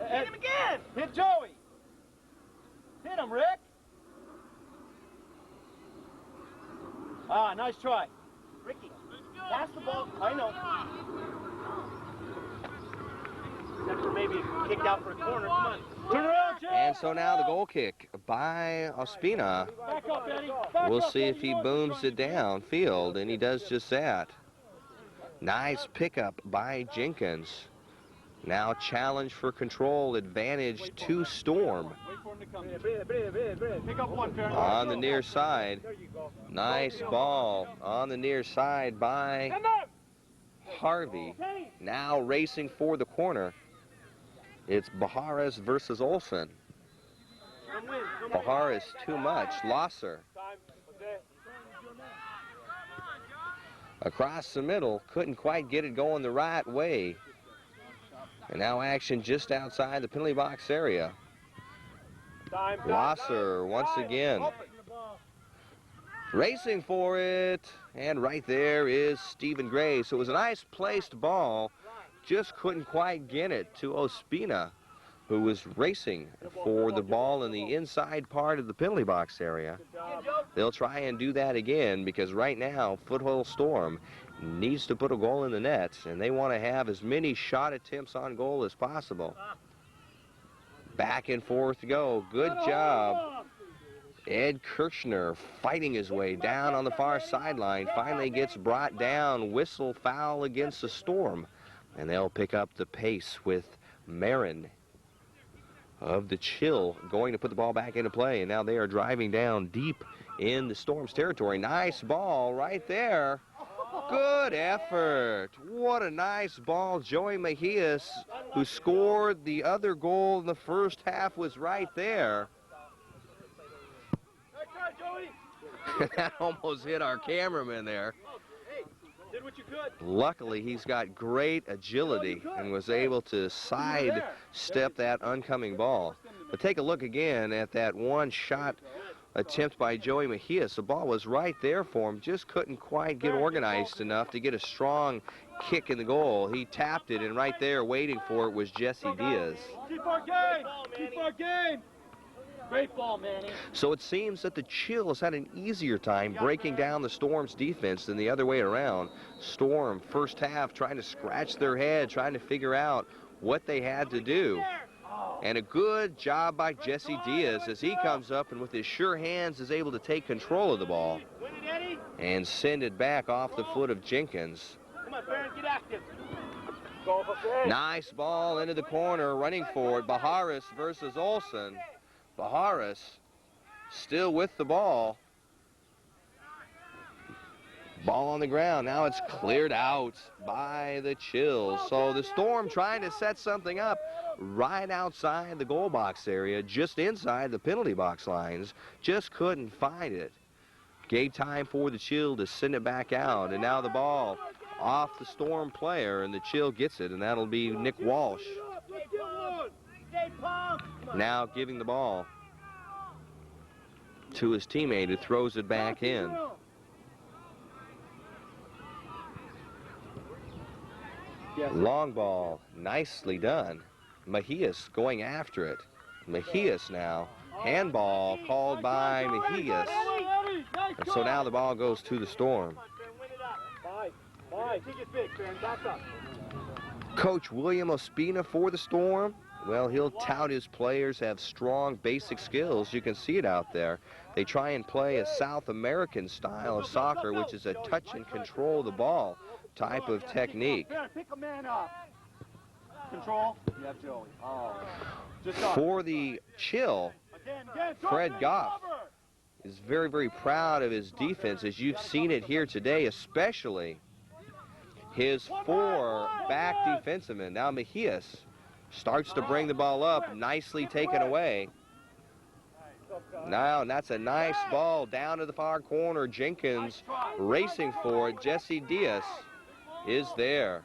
Hit him again. Hit Joey. Hit him, Rick. Ah, nice try. Ricky, pass the ball. I know. Except for maybe kicked out for a corner. Come on. Turn around, Jay. And so now the goal kick by Ospina. Back up, Eddie. We'll see if he booms it downfield, and he does just that. Nice pickup by Jenkins. Now challenge for control, advantage to Storm. Wait for him to come. Pick up one, Farron. On the near side. Nice ball on the near side by Harvey. Now racing for the corner. It's Baharis versus Olsen. Baharis too much. Losser. Across the middle, couldn't quite get it going the right way. And now action just outside the penalty box area. Losser once again. Racing for it. And right there is Stephen Gray. So it was a nice placed ball. Just couldn't quite get it to Ospina, who was racing for the ball in the inside part of the penalty box area. They'll try and do that again because right now Foothill Storm needs to put a goal in the net, and they want to have as many shot attempts on goal as possible. Back and forth go. Good job. Ed Kirchner fighting his way down on the far sideline. Finally gets brought down. Whistle foul against the Storm. And they'll pick up the pace with Marin of the Chill going to put the ball back into play. And now they are driving down deep in the Storm's territory. Nice ball right there. Good effort. What a nice ball. Joey Mejias, who scored the other goal in the first half, was right there. That almost hit our cameraman there. Did what you could. Luckily, he's got great agility and was able to sidestep that oncoming ball. But take a look again at that one shot attempt by Joey Mejias. The ball was right there for him, just couldn't quite get organized enough to get a strong kick in the goal. He tapped it, and right there waiting for it was Jesse Diaz. Keep our game. Keep our game. Great ball, Manny. So it seems that the Chill has had an easier time breaking down the Storm's defense than the other way around. Storm, first half, trying to scratch their head, trying to figure out what they had to do. And a good job by Jesse Diaz as he comes up and with his sure hands is able to take control of the ball and send it back off the foot of Jenkins. Come on, Baron, get active. Nice ball into the corner, running for it. Baharis versus Olsen. Baharis still with the ball. Ball on the ground. Now it's cleared out by the Chills. So the Storm trying to set something up right outside the goal box area, just inside the penalty box lines. Just couldn't find it. Gave time for the Chill to send it back out. And now the ball off the Storm player, and the Chill gets it, and that'll be Nick Walsh. Now giving the ball to his teammate who throws it back in. Long ball, nicely done. Mejias going after it. Mejias now. Handball called by Mejias. And so now the ball goes to the Storm. Coach William Ospina for the Storm. Well, he'll tout his players have strong basic skills. You can see it out there. They try and play a South American style of soccer, which is a touch and control the ball type of technique. Pick a man up. Control. You have Joey. For the Chill, Fred Goff is very, very proud of his defense, as you've seen it here today, especially his 4 back defensemen. Now Mejias starts to bring the ball up, nicely taken away. Now, and that's a nice ball down to the far corner. Jenkins racing for it. Jesse Diaz is there.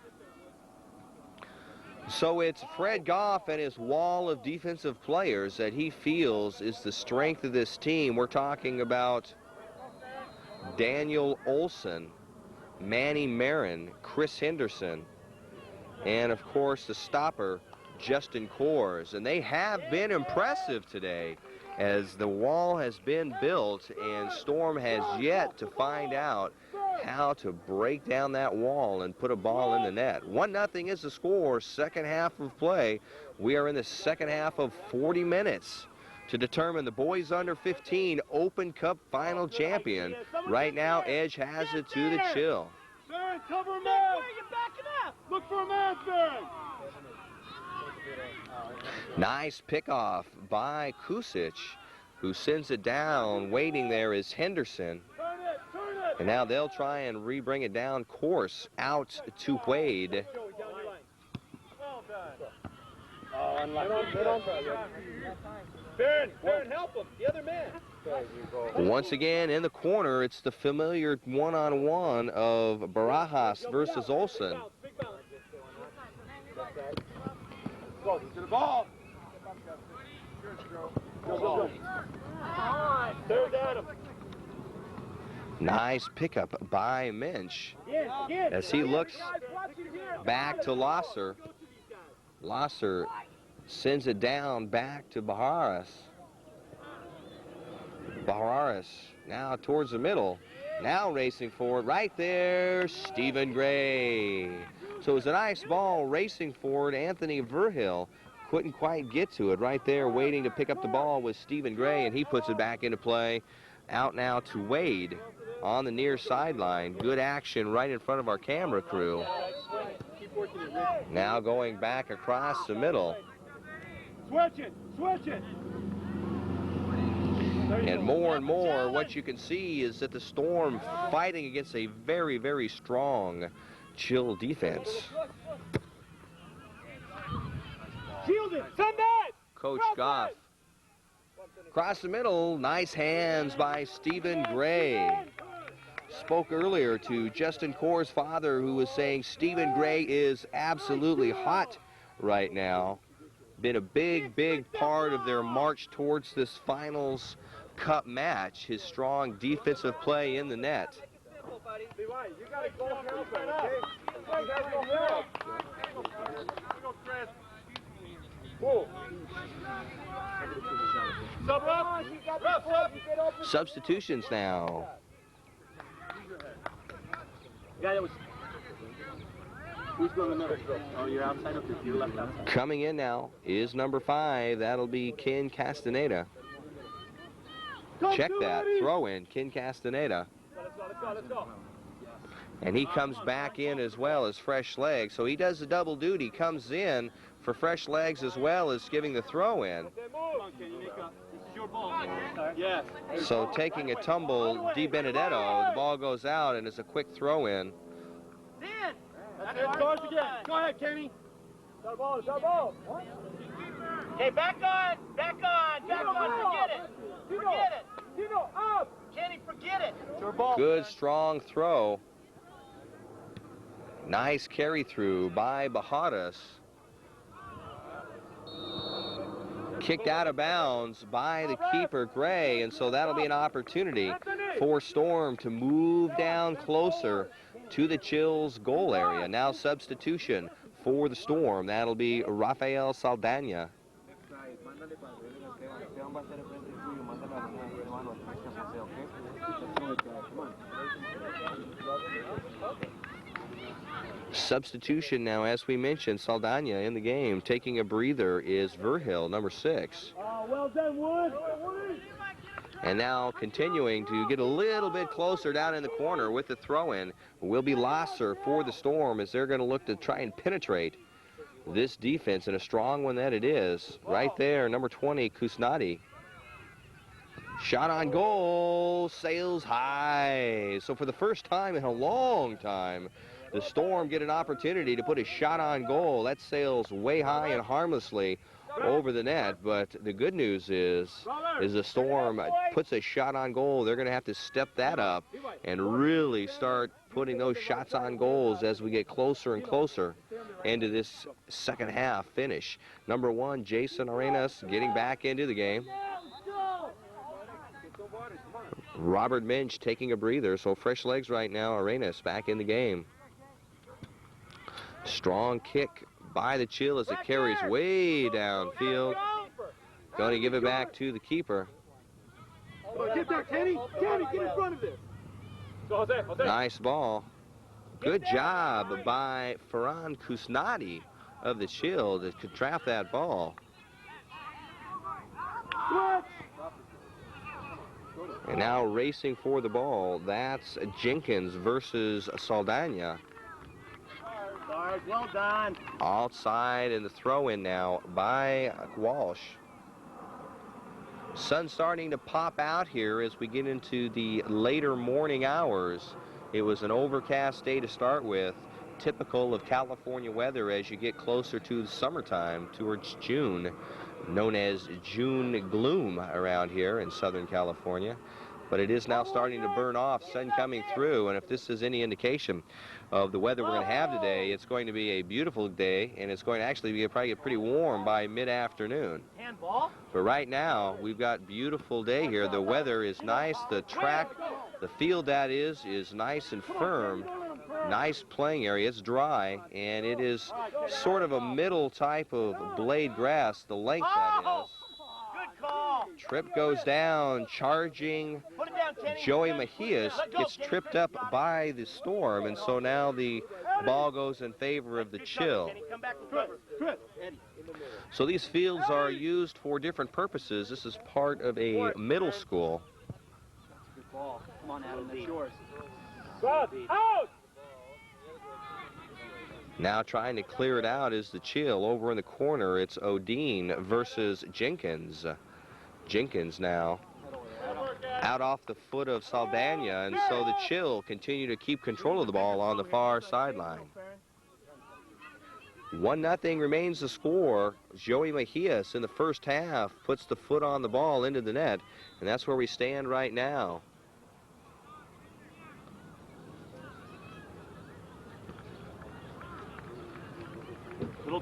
So it's Fred Goff and his wall of defensive players that he feels is the strength of this team. We're talking about Daniel Olsen, Manny Marin, Chris Henderson, and of course the stopper, Justin Coors. And they have been impressive today as the wall has been built and Storm has yet to find out how to break down that wall and put a ball in the net. 1-0 is the score, second half of play. We are in the second half of 40 minutes to determine the boys under 15 Open Cup final champion. Right now, Edge has it to the Chill. Baron, cover man. Look for a man, Baron. Nice pickoff by Kusic, who sends it down. Waiting there is Henderson. And now they'll try and re-bring it down course out to Wade. Baron, help him. The other man. Once again in the corner, it's the familiar one-on-one of Barajas versus Olsen. Go to the ball. Third at him. Nice pickup by Minch as he looks back to Losser. Losser sends it down back to Baharis. Baharis now towards the middle. Now racing forward right there, Stephen Gray. So it was a nice ball racing forward. Anthony Verhill couldn't quite get to it. Right there waiting to pick up the ball was Stephen Gray, and he puts it back into play. Out now to Wade on the near sideline. Good action right in front of our camera crew. Now going back across the middle. Switch it, switch it. And more, what you can see is that the Storm fighting against a very, very strong Chill defense. Shield it, send that. Coach Goff. Across the middle, nice hands by Stephen Gray. Spoke earlier to Justin Coors' father, who was saying Stephen Gray is absolutely hot right now. Been a big, big part of their march towards this Finals Cup match, his strong defensive play in the net. You gotta go help him, okay? You gotta go help. Go, Chris. Whoa. Sub ref. Substitutions now. Guy that was Who's going to the middle? Oh, you're outside of this. You're left outside. Coming in now is number 5. That'll be Ken Castaneda. Check that. Throw in, Ken Castaneda. Let's go. And he comes back in as well as fresh legs. So he does the double duty. Comes in for fresh legs as well as giving the throw in. Come on, Ken, you make up. This is your ball. Yes. So taking a tumble, Di Benedetto, the ball goes out and it's a quick throw in. That's it. Charge again. Go ahead, Kenny. Start ball. Okay, back on. Forget it. Up. Kenny, forget it. It's your ball. Good strong throw. Nice carry through by Bajadas. Kicked out of bounds by the keeper, Gray, and so that'll be an opportunity for Storm to move down closer to the Chills goal area. Now substitution for the Storm. That'll be Rafael Saldana. Substitution now, as we mentioned, Saldana in the game. Taking a breather is Verhill, number 6. Well done, Wood. And now continuing to get a little bit closer down in the corner with the throw-in will be Lasser for the Storm as they're going to look to try and penetrate this defense, and a strong one that it is. Right there, number 20, Kusnadi. Shot on goal, sails high. So for the first time in a long time, the Storm get an opportunity to put a shot on goal. That sails way high and harmlessly over the net, but the good news is the Storm puts a shot on goal. They're going to have to step that up and really start putting those shots on goals as we get closer and closer into this second half finish. Number 1, Jason Arenas getting back into the game. Robert Minch taking a breather, so fresh legs right now. Arenas back in the game. Strong kick by the Chill as it carries way downfield. Going to give it back to the keeper. Get there, Kenny. Kenny, get in front of this. Go, Jose. Nice ball. Good job by Farhan Kusnadi of the Chill to trap that ball. And now racing for the ball. That's Jenkins versus Saldana. Well done. Outside and the throw in now by Walsh. Sun starting to pop out here as we get into the later morning hours. It was an overcast day to start with, typical of California weather as you get closer to the summertime towards June, known as June gloom around here in Southern California. But it is now starting to burn off, sun coming through, and if this is any indication of the weather we're going to have today, it's going to be a beautiful day, and it's going to actually be probably get pretty warm by mid-afternoon. Handball. But right now, we've got beautiful day here. The weather is nice. The track, the field that is nice and firm. Nice playing area. It's dry, and it is sort of a middle type of blade grass, the length that is. Good call. Trip goes down, charging. Put it down, Kenny. Joey Mejias gets tripped up by the Storm, and so now the ball goes in favor of the Chill. Kenny, come back with cover. So these fields are used for different purposes. This is part of a middle school. Good ball. Come on, Adam. That's yours. Out. Now trying to clear it out is the Chill. Over in the corner, it's Odine versus Jenkins. Jenkins now out off the foot of Saldana, and so the Chill continue to keep control of the ball on the far sideline. 1-0 remains the score. Joey Mejias in the first half puts the foot on the ball into the net, and that's where we stand right now. Little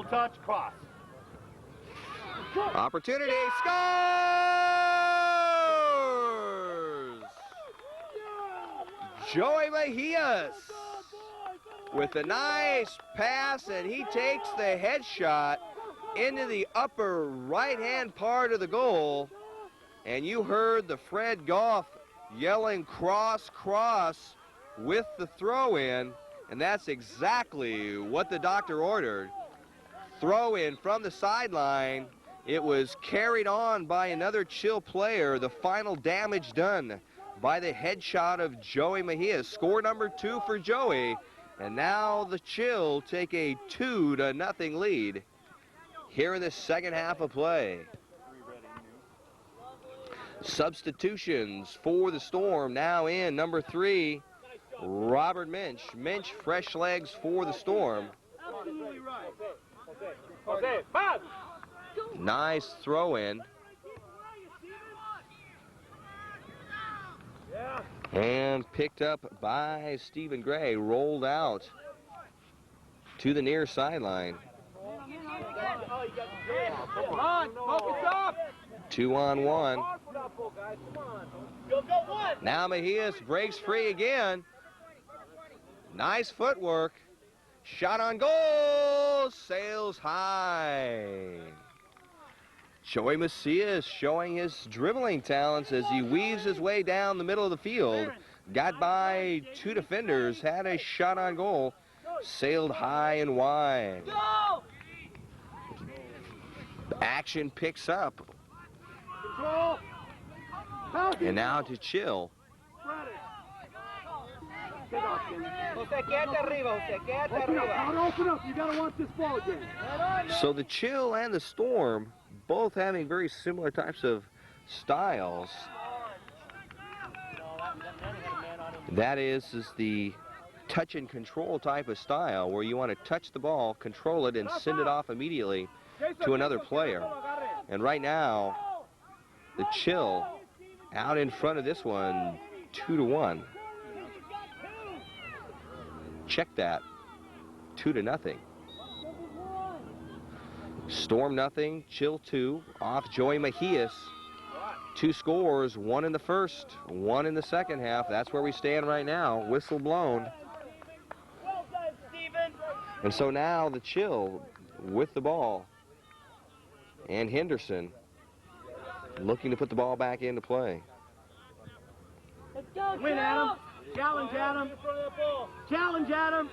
touch, cross. Opportunity, scores! Joey Mejias with a nice pass, and he takes the headshot into the upper right-hand part of the goal. And you heard the Fred Goff yelling cross, cross with the throw-in. And that's exactly what the doctor ordered. Throw in from the sideline. It was carried on by another Chill player. The final damage done by the headshot of Joey Mejia. Score number 2 for Joey. And now the Chill take a 2-0 lead here in the second half of play. Substitutions for the Storm now in. Number 3, Robert Minch. Minch, fresh legs for the Storm. Absolutely right. Okay, pass. Nice throw in. And picked up by Stephen Gray. Rolled out to the near sideline. Come on, focus up. 2-on-1. Go, one. Now Mejias breaks free again. Nice footwork. Shot on goal. Sails high. Joey Macias showing his dribbling talents as he weaves his way down the middle of the field. Got by 2 defenders. Had a shot on goal. Sailed high and wide. Go! Action picks up. Control. And now to Chill. Jose, quédate arriba, Jose, quédate arriba. Open up. You gotta want this ball game. So the Chill and the Storm both having very similar types of styles. That is the touch and control type of style where you want to touch the ball, control it, and send it off immediately to another player. And right now, the Chill out in front of this one, 2-1. Check that, 2-0. Storm nothing, Chill 2, off Joey Mejias. 2 scores, 1 in the first, 1 in the second half. That's where we stand right now, whistle blown. Well done, Steven. And so now the Chill with the ball. And Henderson looking to put the ball back into play. Let's go, Win, Adam. Challenge, Adam. Challenge, Adam.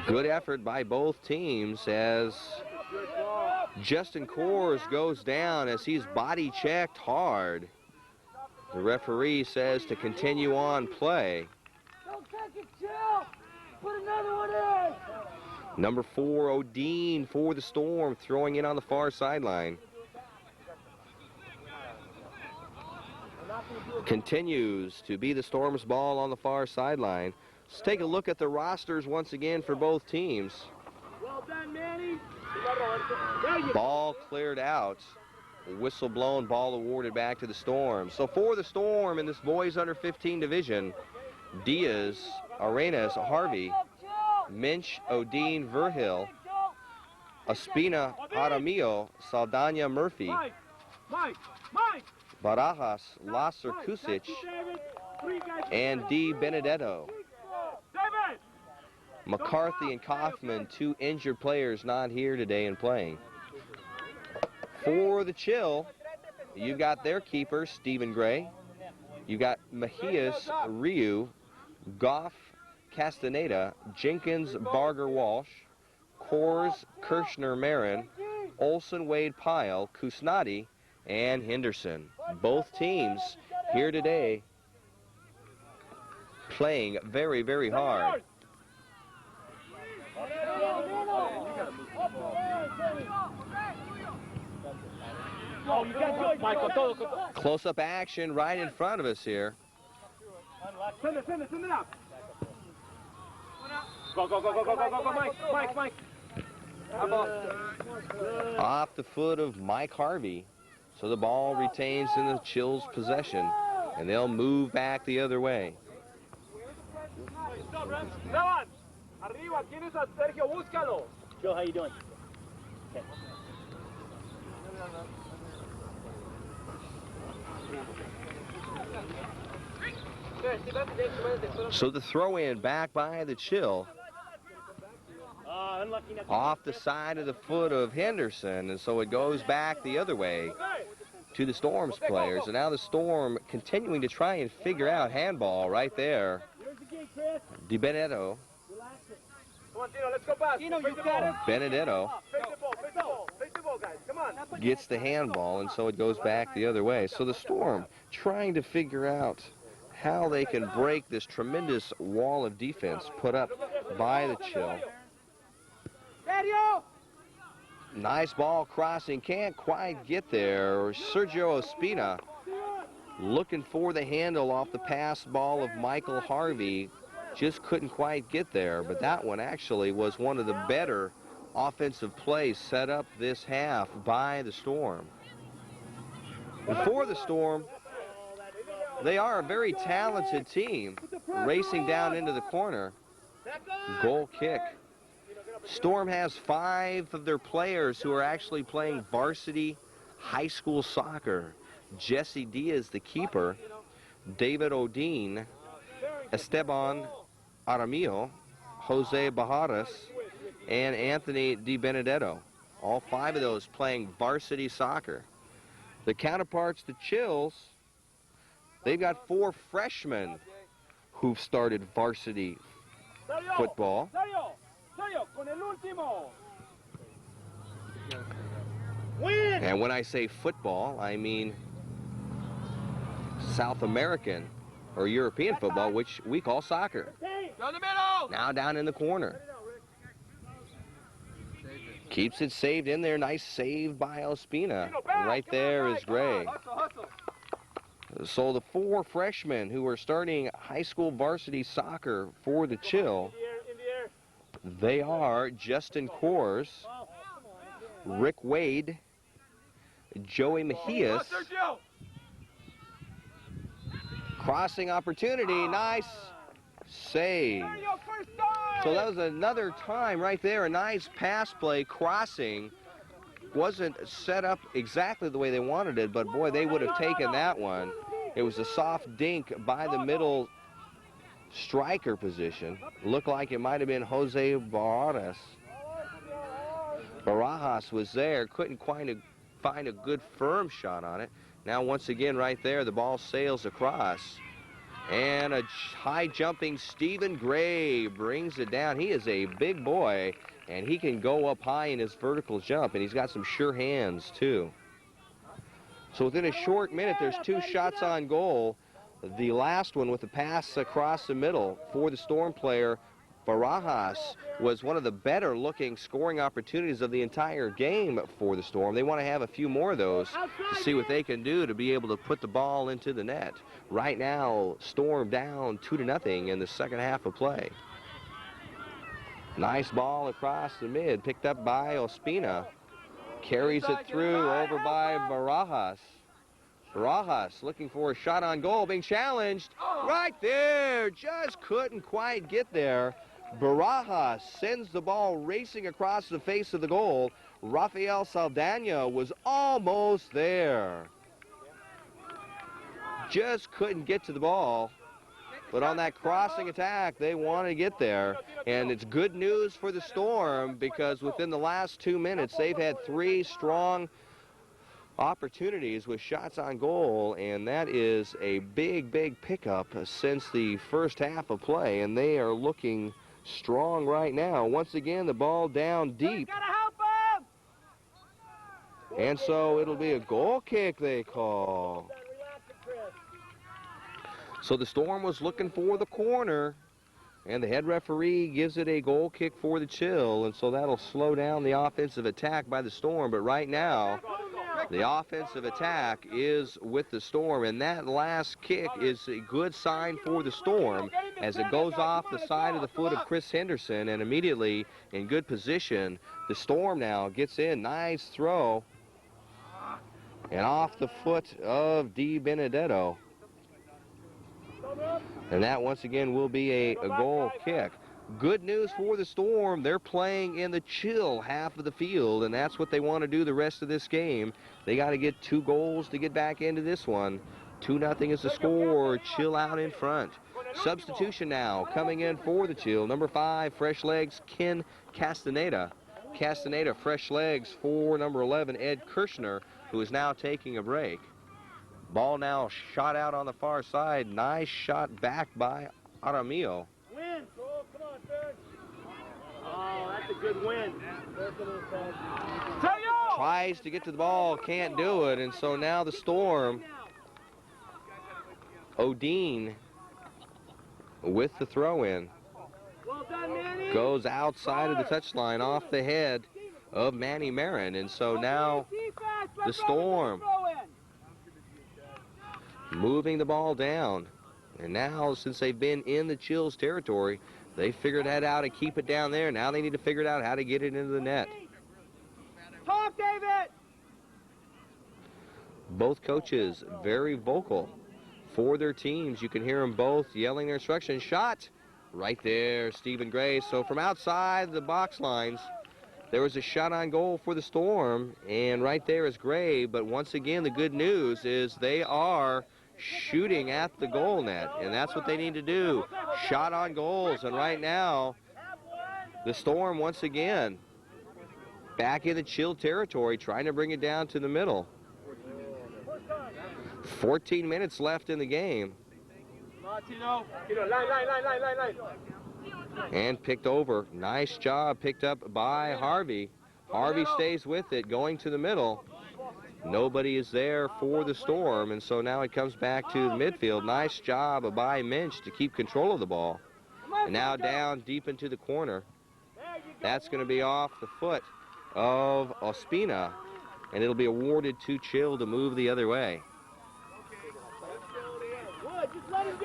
Good effort by both teams as Justin Kors goes down as he's body checked hard. The referee says to continue on play. Don't take it, Chill. Put another one in. Number 4, Odine for the Storm, throwing in on the far sideline. Continues to be the Storm's ball on the far sideline. Let's take a look at the rosters once again for both teams. Well done, Manny. Ball cleared out. Whistle blown, ball awarded back to the Storm. So for the Storm in this boys under 15 division, Diaz, Arenas, Harvey, Minch, Odine, Verhill, Espina, Aramillo, Saldana, Murphy, Mike. Barajas, Lasser, Kusic, and D. Benedetto. David. McCarthy and Kaufman, 2 injured players not here today and playing. For the Chill, you've got their keeper, Stephen Gray. You've got Mejias, Ryu, Goff, Castaneda, Jenkins, Barger, Walsh, Kors, Kirshner, Marin, Olson, Wade, Pyle, Kusnadi, and Henderson. Both teams here today playing very, very hard. Close-up action right in front of us here. Send it up. Go, Mike. Off the foot of Mike Harvey. So the ball retains in the Chill's possession, and they'll move back the other way. Arriba, tienes a Sergio, búscalo. Joe, how you doing? Okay. So the throw in back by the Chill. Off the side of the foot of Henderson, and so it goes back the other way to the Storm's players. And now the Storm continuing to try and figure out handball right there. Here's the gate, Chris. Di Benedetto. Relax it. Come on, Tino, let's go back. Tino, you got it. Benedetto Face the ball, face the ball, face the ball, guys. Come on. gets the handball, and so it goes back the other way. So the Storm trying to figure out how they can break this tremendous wall of defense put up by the Chill. Nice ball crossing, can't quite get there. Sergio Ospina looking for the handle off the pass ball of Michael Harvey. Just couldn't quite get there, but that one actually was one of the better offensive plays set up this half by the Storm. And for the Storm, they are a very talented team. Racing down into the corner. Goal kick. Storm has 5 of their players who are actually playing varsity high school soccer. Jesse Diaz, the keeper. David Odin. Esteban Aramillo. Jose Bajaras. And Anthony Di Benedetto. All 5 of those playing varsity soccer. The counterparts, the Chills, they've got 4 freshmen who've started varsity football. And when I say football, I mean South American or European football, which we call soccer. Down the middle. Now down in the corner. Keeps it saved in there. Nice save by Ospina. And right there is Gray. So the 4 freshmen who are starting high school varsity soccer for the Chill, they are Justin Kors, Rick Wade, Joey Mejias. Crossing opportunity, nice save. So that was another time right there, a nice pass play, crossing. Wasn't set up exactly the way they wanted it, but boy, they would have taken that one. It was a soft dink by the middle striker position. Looked like it might have been Jose Barajas. Barajas was there, couldn't quite find a good firm shot on it. Now once again right there, the ball sails across. And a high jumping Stephen Gray brings it down. He is a big boy, and he can go up high in his vertical jump, and he's got some sure hands too. So within a short minute, there's 2 shots on goal. The last one with the pass across the middle for the Storm player, Barajas, was one of the better looking scoring opportunities of the entire game for the Storm. They want to have a few more of those to see what they can do to be able to put the ball into the net. Right now, Storm down 2-0 in the second half of play. Nice ball across the mid, picked up by Ospina. Carries it through over by Barajas. Barajas looking for a shot on goal, being challenged right there. Just couldn't quite get there. Barajas sends the ball racing across the face of the goal. Rafael Saldana was almost there. Just couldn't get to the ball. But on that crossing attack, they want to get there. And it's good news for the Storm because within the last 2 minutes, they've had 3 strong opportunities with shots on goal, and that is a big, big pickup since the first half of play, and they are looking strong right now. Once again, the ball down deep. And so it'll be a goal kick, they call. So the Storm was looking for the corner, and the head referee gives it a goal kick for the Chill, and so that'll slow down the offensive attack by the Storm. But right now, the offensive attack is with the Storm, and that last kick is a good sign for the Storm as it goes off the side of the foot of Chris Henderson, and immediately in good position, the Storm now gets in. Nice throw, and off the foot of Di Benedetto. And that once again will be a goal kick. Good news for the Storm. They're playing in the Chill half of the field, and that's what they want to do the rest of this game. They got to get 2 goals to get back into this one. 2-0 is the score. Chill out in front. Substitution now coming in for the Chill. Number 5, fresh legs, Ken Castaneda. Castaneda, fresh legs for number 11, Ed Kirshner, who is now taking a break. Ball now shot out on the far side. Nice shot back by Aramillo. Win. Oh, come on, third. Oh, that's a good win. Tries to get to the ball, can't do it, and so now the Storm, Odine with the throw-in. Well done, Manny. Goes outside of the touchline off the head of Manny Marin, and so now the Storm moving the ball down. And now, since they've been in the Chills territory, they figured that out to keep it down there. Now they need to figure out how to get it into the net. Talk, David. Both coaches very vocal for their teams. You can hear them both yelling their instructions. Shot right there, Stephen Gray. So from outside the box lines, there was a shot on goal for the Storm, and right there is Gray. But once again, the good news is they are shooting at the goal net, and that's what they need to do. Shot on goals, and right now, the Storm once again back in the Chill territory, trying to bring it down to the middle. 14 minutes left in the game. And picked over. Nice job picked up by Harvey. Harvey stays with it, going to the middle. Nobody is there for the Storm, and so now it comes back to the midfield. Nice job by Minch to keep control of the ball. And now down deep into the corner. That's going to be off the foot of Ospina, and it'll be awarded to Chill to move the other way.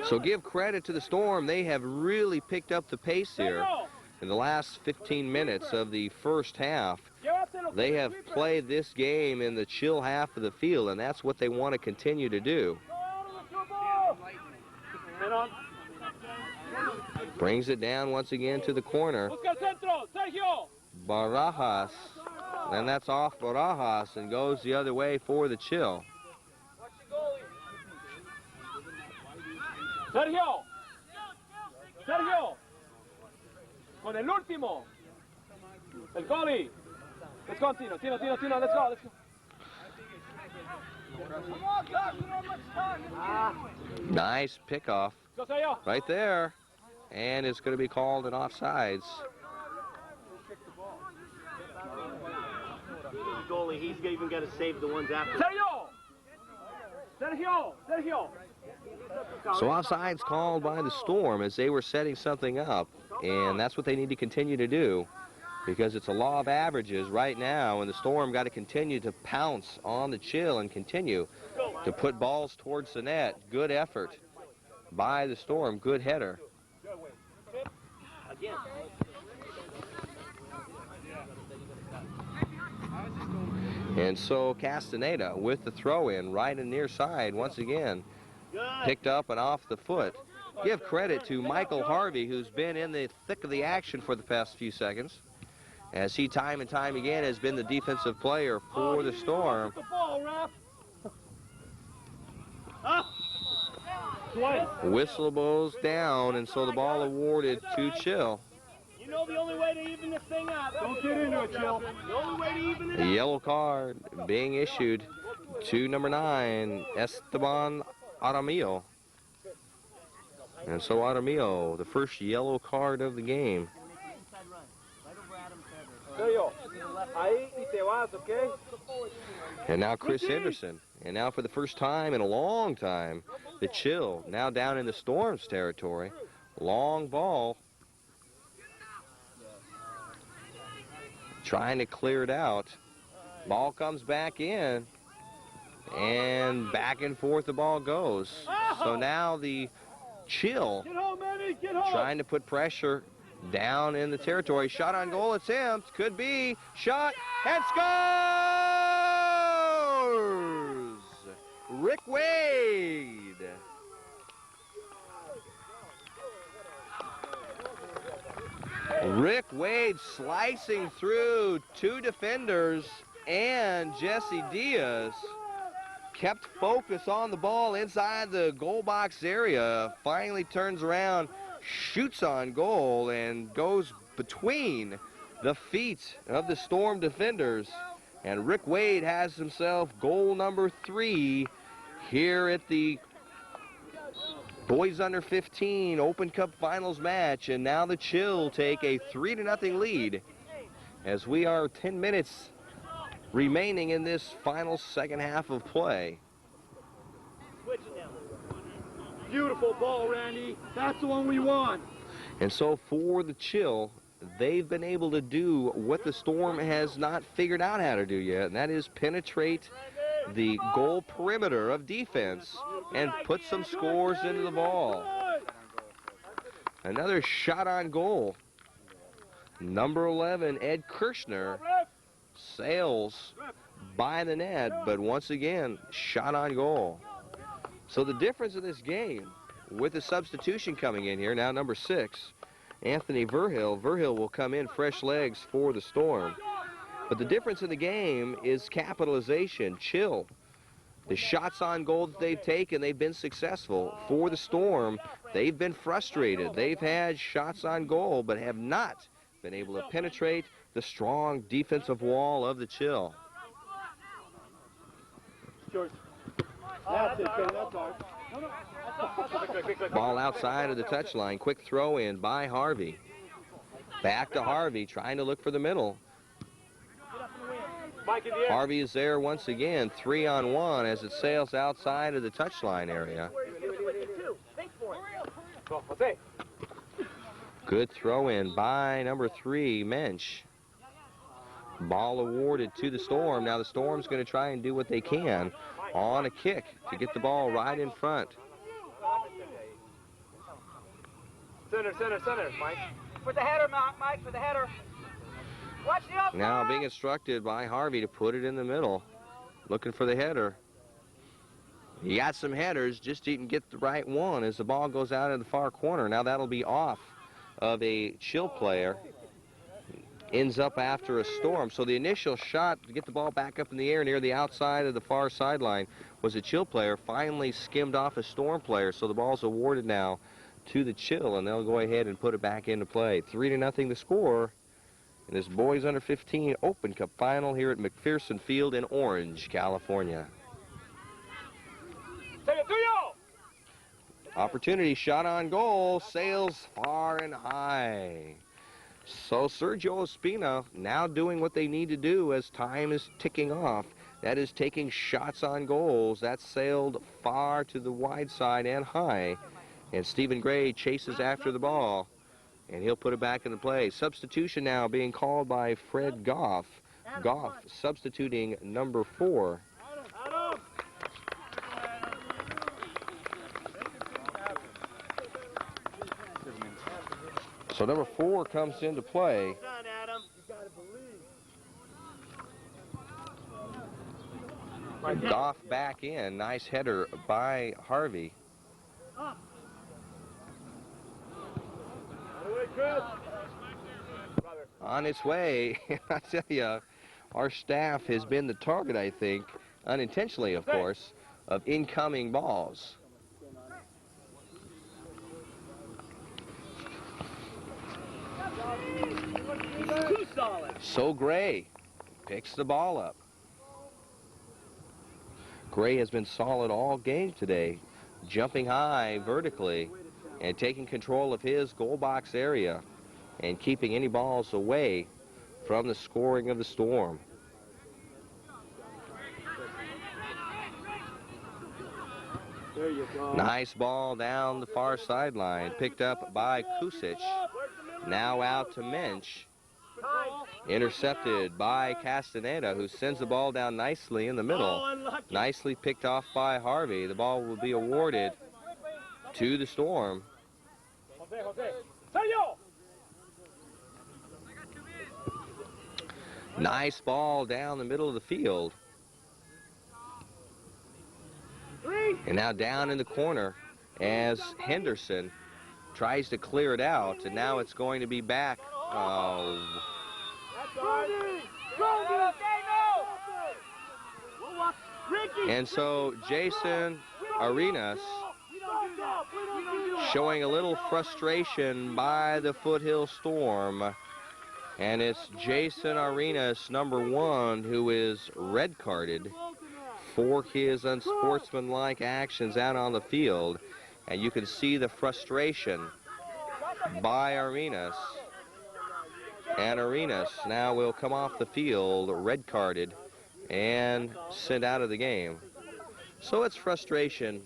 So give credit to the Storm. They have really picked up the pace here in the last 15 minutes of the first half. They have played this game in the Chill half of the field, and that's what they want to continue to do. Brings it down once again to the corner. Barajas, and that's off Barajas and goes the other way for the Chill. Sergio. Sergio. Con el último. El goalie. Let's go, Tino. Tino, let's go. Let's go. Nice pickoff right there. And it's going to be called an offsides. Goalie, he's even got to save the ones after. Sergio! Sergio! Sergio! So offsides called by the Storm as they were setting something up. And that's what they need to continue to do, because it's a law of averages right now, and the Storm got to continue to pounce on the Chill and continue to put balls towards the net. Good effort by the Storm. Good header. And so Castaneda with the throw-in right in near side once again. Picked up and off the foot. Give credit to Michael Harvey, who's been in the thick of the action for the past few seconds, as he time and time again has been the defensive player for the Storm. Whistle blows down, and so the ball awarded to Chill. You know the only way to even this thing out. Don't get into it, Chill. The only way to even it A yellow card being issued to number 9, Esteban Aramillo. And so Aramillo, the first yellow card of the game. And now Chris Henderson. And now for the first time in a long time, the Chill now down in the Storm's territory. Long ball. Trying to clear it out. Ball comes back in. And back and forth the ball goes. So now the Chill trying to put pressure down in the territory. Shot on goal attempt. Could be. Shot and scores! Rick Wade. Rick Wade slicing through two defenders and Jesse Diaz. Kept focus on the ball inside the goal box area. Finally turns around, shoots on goal, and goes between the feet of the Storm defenders. And Rick Wade has himself goal number 3 here at the Boys Under 15 Open Cup Finals match, and now the Chill take a 3-0 lead as we are 10 minutes remaining in this final second half of play. Beautiful ball, Randy. That's the one we want. And so for the Chill, they've been able to do what the Storm has not figured out how to do yet, and that is penetrate the goal perimeter of defense and put some scores into the ball. Another shot on goal. Number 11, Ed Kirshner, sails by the net, but once again, shot on goal. So the difference in this game, with the substitution coming in here, now number 6, Anthony Verhill. Verhill will come in fresh legs for the Storm. But the difference in the game is capitalization. Chill. The shots on goal that they've taken, they've been successful. For the Storm, they've been frustrated. They've had shots on goal, but have not been able to penetrate the strong defensive wall of the Chill. George. That's it, Ken. That's ours. Ball outside of the touchline. Quick throw in by Harvey. Back to Harvey, trying to look for the middle. Harvey is there once again, 3-on-1 as it sails outside of the touchline area. Good throw in by number 3, Mensch. Ball awarded to the Storm. Now the Storm's going to try and do what they can on a kick to get the ball right in front. Center, Mike. For the header, Mike, for the header. Watch the up. Now being instructed by Harvey to put it in the middle. Looking for the header. He got some headers, just didn't get the right one as the ball goes out in the far corner. Now that'll be off of a Chill player. Ends up after a Storm. So the initial shot to get the ball back up in the air near the outside of the far sideline was a Chill player. Finally skimmed off a Storm player. So the ball's awarded now to the Chill, and they'll go ahead and put it back into play. 3-0 the score in this Boys Under 15 Open Cup Final here at McPherson Field in Orange, California. Opportunity shot on goal, sails far and high. So Sergio Espina now doing what they need to do as time is ticking off. That is taking shots on goals. That sailed far to the wide side and high. And Stephen Gray chases after the ball, and he'll put it back into play. Substitution now being called by Fred Goff. Goff substituting number 4. So number 4 comes into play. Goff back in. Nice header by Harvey. On its way. I tell you, our staff has been the target, I think, unintentionally, of course, of incoming balls. So Gray picks the ball up. Gray has been solid all game today, jumping high vertically and taking control of his goal box area and keeping any balls away from the scoring of the Storm. There you go. Nice ball down the far sideline, picked up by Kusic. Now out to Mensch. Intercepted by Castaneda, who sends the ball down nicely in the middle. Nicely picked off by Harvey. The ball will be awarded to the Storm. Nice ball down the middle of the field. And now down in the corner as Henderson tries to clear it out, and now it's going to be back. And so Jason Arenas showing a little frustration by the Foothill Storm. And it's Jason Arenas, number 1, who is red carded for his unsportsmanlike actions out on the field. And you can see the frustration by Arenas. And Arenas now will come off the field, red carded, and sent out of the game. So it's frustration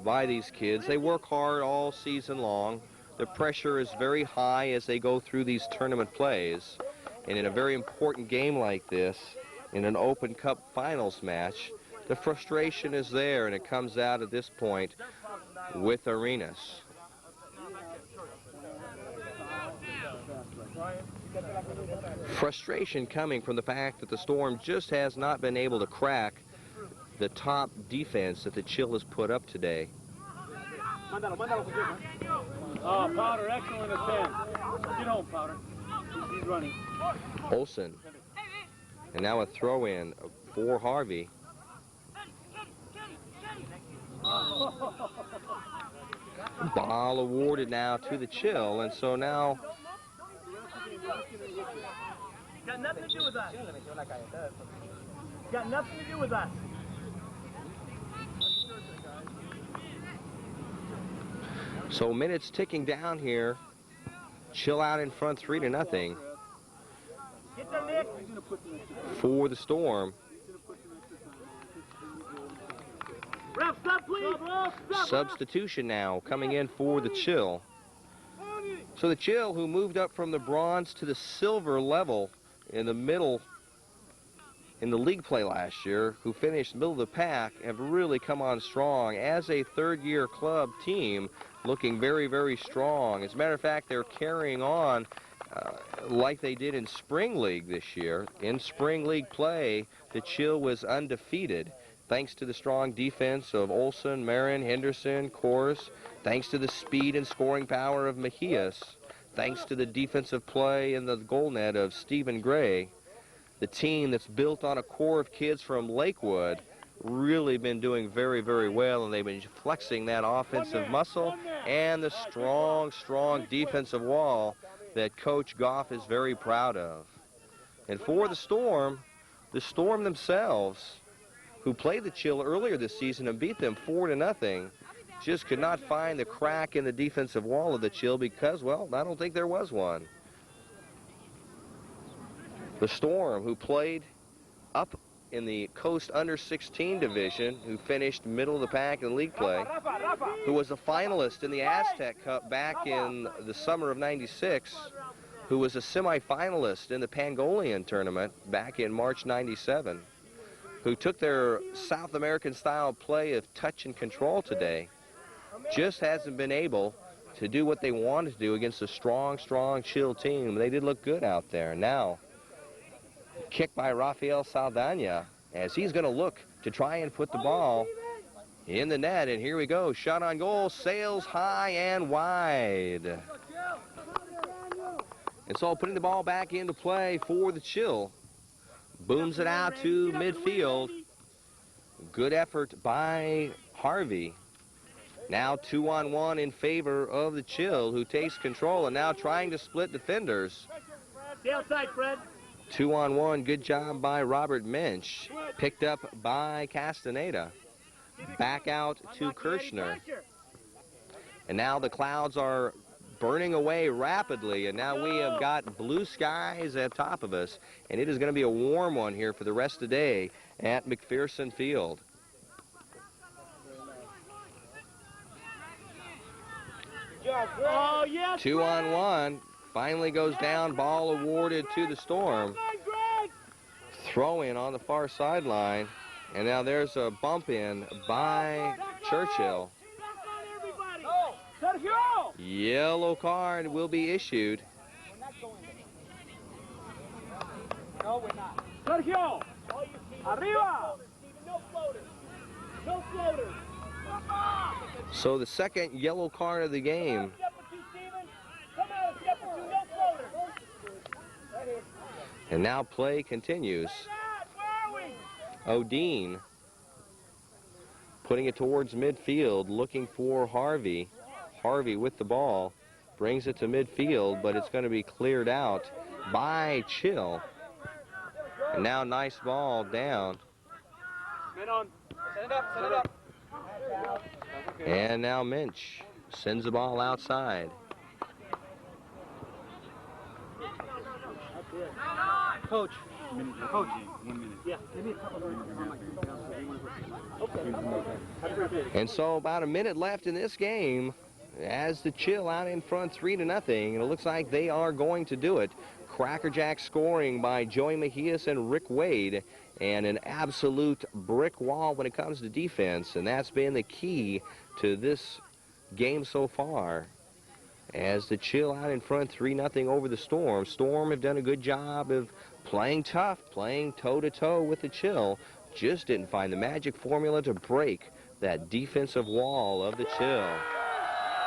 by these kids. They work hard all season long. The pressure is very high as they go through these tournament plays. And in a very important game like this, in an Open Cup finals match, the frustration is there, and it comes out at this point with Arenas. Frustration coming from the fact that the Storm just has not been able to crack the top defense that the Chill has put up today. Oh, Powder, excellent attempt. Get home, Powder. He's running. Olsen. And now a throw-in for Harvey. Ball awarded now to the Chill, and so now Got nothing to do with us. Got nothing to do with us. so minutes ticking down here. Chill out in front 3-0 Get there, Nick. for the Storm. Ref, stop, please. Stop. Substitution now coming in for the Chill. So the Chill, who moved up from the bronze to the silver level in the middle in the league play last year, who finished middle of the pack, have really come on strong as a third-year club team, looking very, very strong. As a matter of fact, they're carrying on like they did in Spring League this year. In Spring League play, the Chill was undefeated, thanks to the strong defense of Olsen, Marin, Henderson, Kors, thanks to the speed and scoring power of Mejias, thanks to the defensive play in the goal net of Stephen Gray. The team that's built on a core of kids from Lakewood really been doing very, very well, and they've been flexing that offensive muscle and the strong, strong defensive wall that Coach Goff is very proud of. And for the Storm themselves, who played the Chill earlier this season and beat them 4-0, just could not find the crack in the defensive wall of the Chill because, well, I don't think there was one. The Storm, who played up in the Coast Under-16 division, who finished middle of the pack in league play, who was a finalist in the Aztec Cup back in the summer of '96, who was a semifinalist in the Pangolian tournament back in March '97, who took their South American style play of touch and control today, just hasn't been able to do what they wanted to do against a strong, strong Chill team. They did look good out there. Now, kick by Rafael Saldana as he's going to look to try and put the ball in the net. And here we go. Shot on goal, sails high and wide. And so putting the ball back into play for the Chill. Booms it out to midfield. Good effort by Harvey. Now 2-on-1 in favor of the Chill, who takes control and now trying to split defenders. Stay outside, Fred. 2-on-1, good job by Robert Minch. Picked up by Castaneda. Back out to Kirshner. And now the clouds are burning away rapidly, and now we have got blue skies at top of us, and it is going to be a warm one here for the rest of the day at McPherson Field. Oh, yes, 2-on-1, finally goes down, ball awarded to the Storm. Throw in on the far sideline, and now there's a bump in by Churchill. Yellow card will be issued. No, we're not. Sergio! Arriba! No floaters. No floaters. So the second yellow card of the game. And now play continues. O'Dean putting it towards midfield, looking for Harvey. Harvey with the ball, brings it to midfield, but it's going to be cleared out by Chill. And now nice ball down. Men on. Send it up, send it up. And now Minch sends the ball outside. Coach. Coach. 1 minute. Yeah. Maybe a couple of minutes. And so about a minute left in this game as the Chill out in front 3-0. And it looks like they are going to do it. Crackerjack scoring by Joey Mejias and Rick Wade. And an absolute brick wall when it comes to defense. And that's been the key to this game so far. As the Chill out in front 3-0 over the Storm. Storm have done a good job of playing tough, playing toe-to-toe with the Chill. Just didn't find the magic formula to break that defensive wall of the Chill.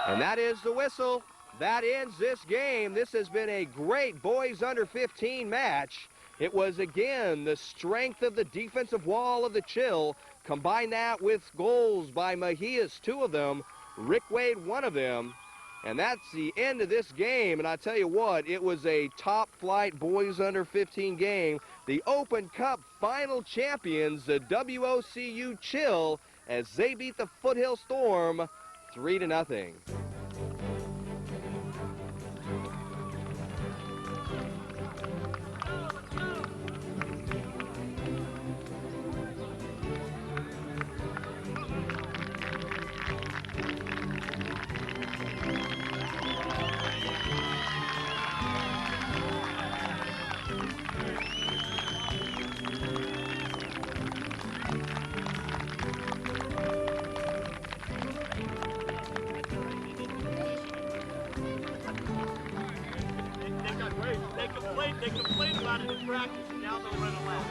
And that is the whistle. That ends this game. This has been a great boys under 15 match. It was, again, the strength of the defensive wall of the Chill. Combine that with goals by Mejias, 2 of them, Rick Wade, 1 of them. And that's the end of this game. And I tell you what, it was a top-flight boys under 15 game. The Open Cup final champions, the WOCU Chill, as they beat the Foothill Storm 3-0. They complain about it in practice, and now they'll run a lap.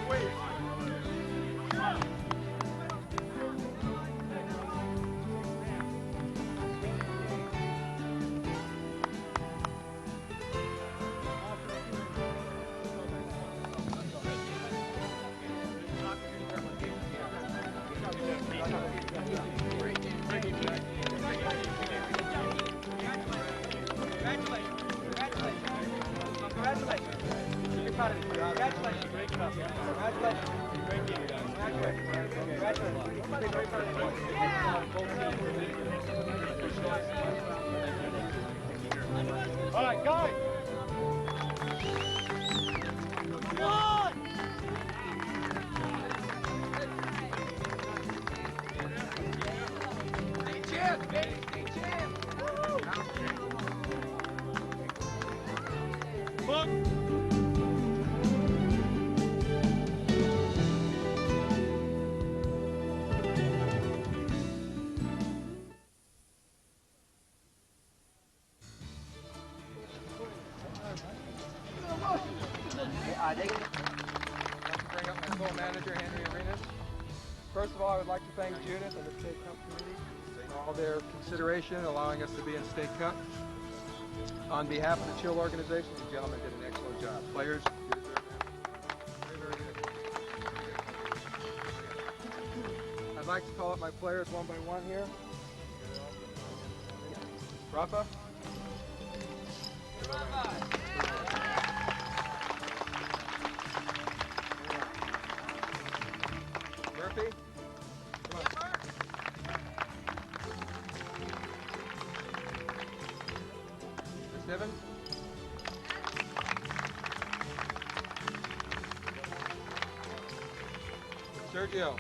All right, guys. Come on! Hey, champ! Hey, champ! Look! Bring up my co-manager, Henry Arenas. First of all, I would like to thank Judith and the State Cup Committee for all their consideration, allowing us to be in State Cup. On behalf of the Chill organization, the gentlemen did an excellent job. Players, you deserve that. Very, very good. I'd like to call up my players one by one here. Rafa. Murphy. Come on. Steven. Sergio.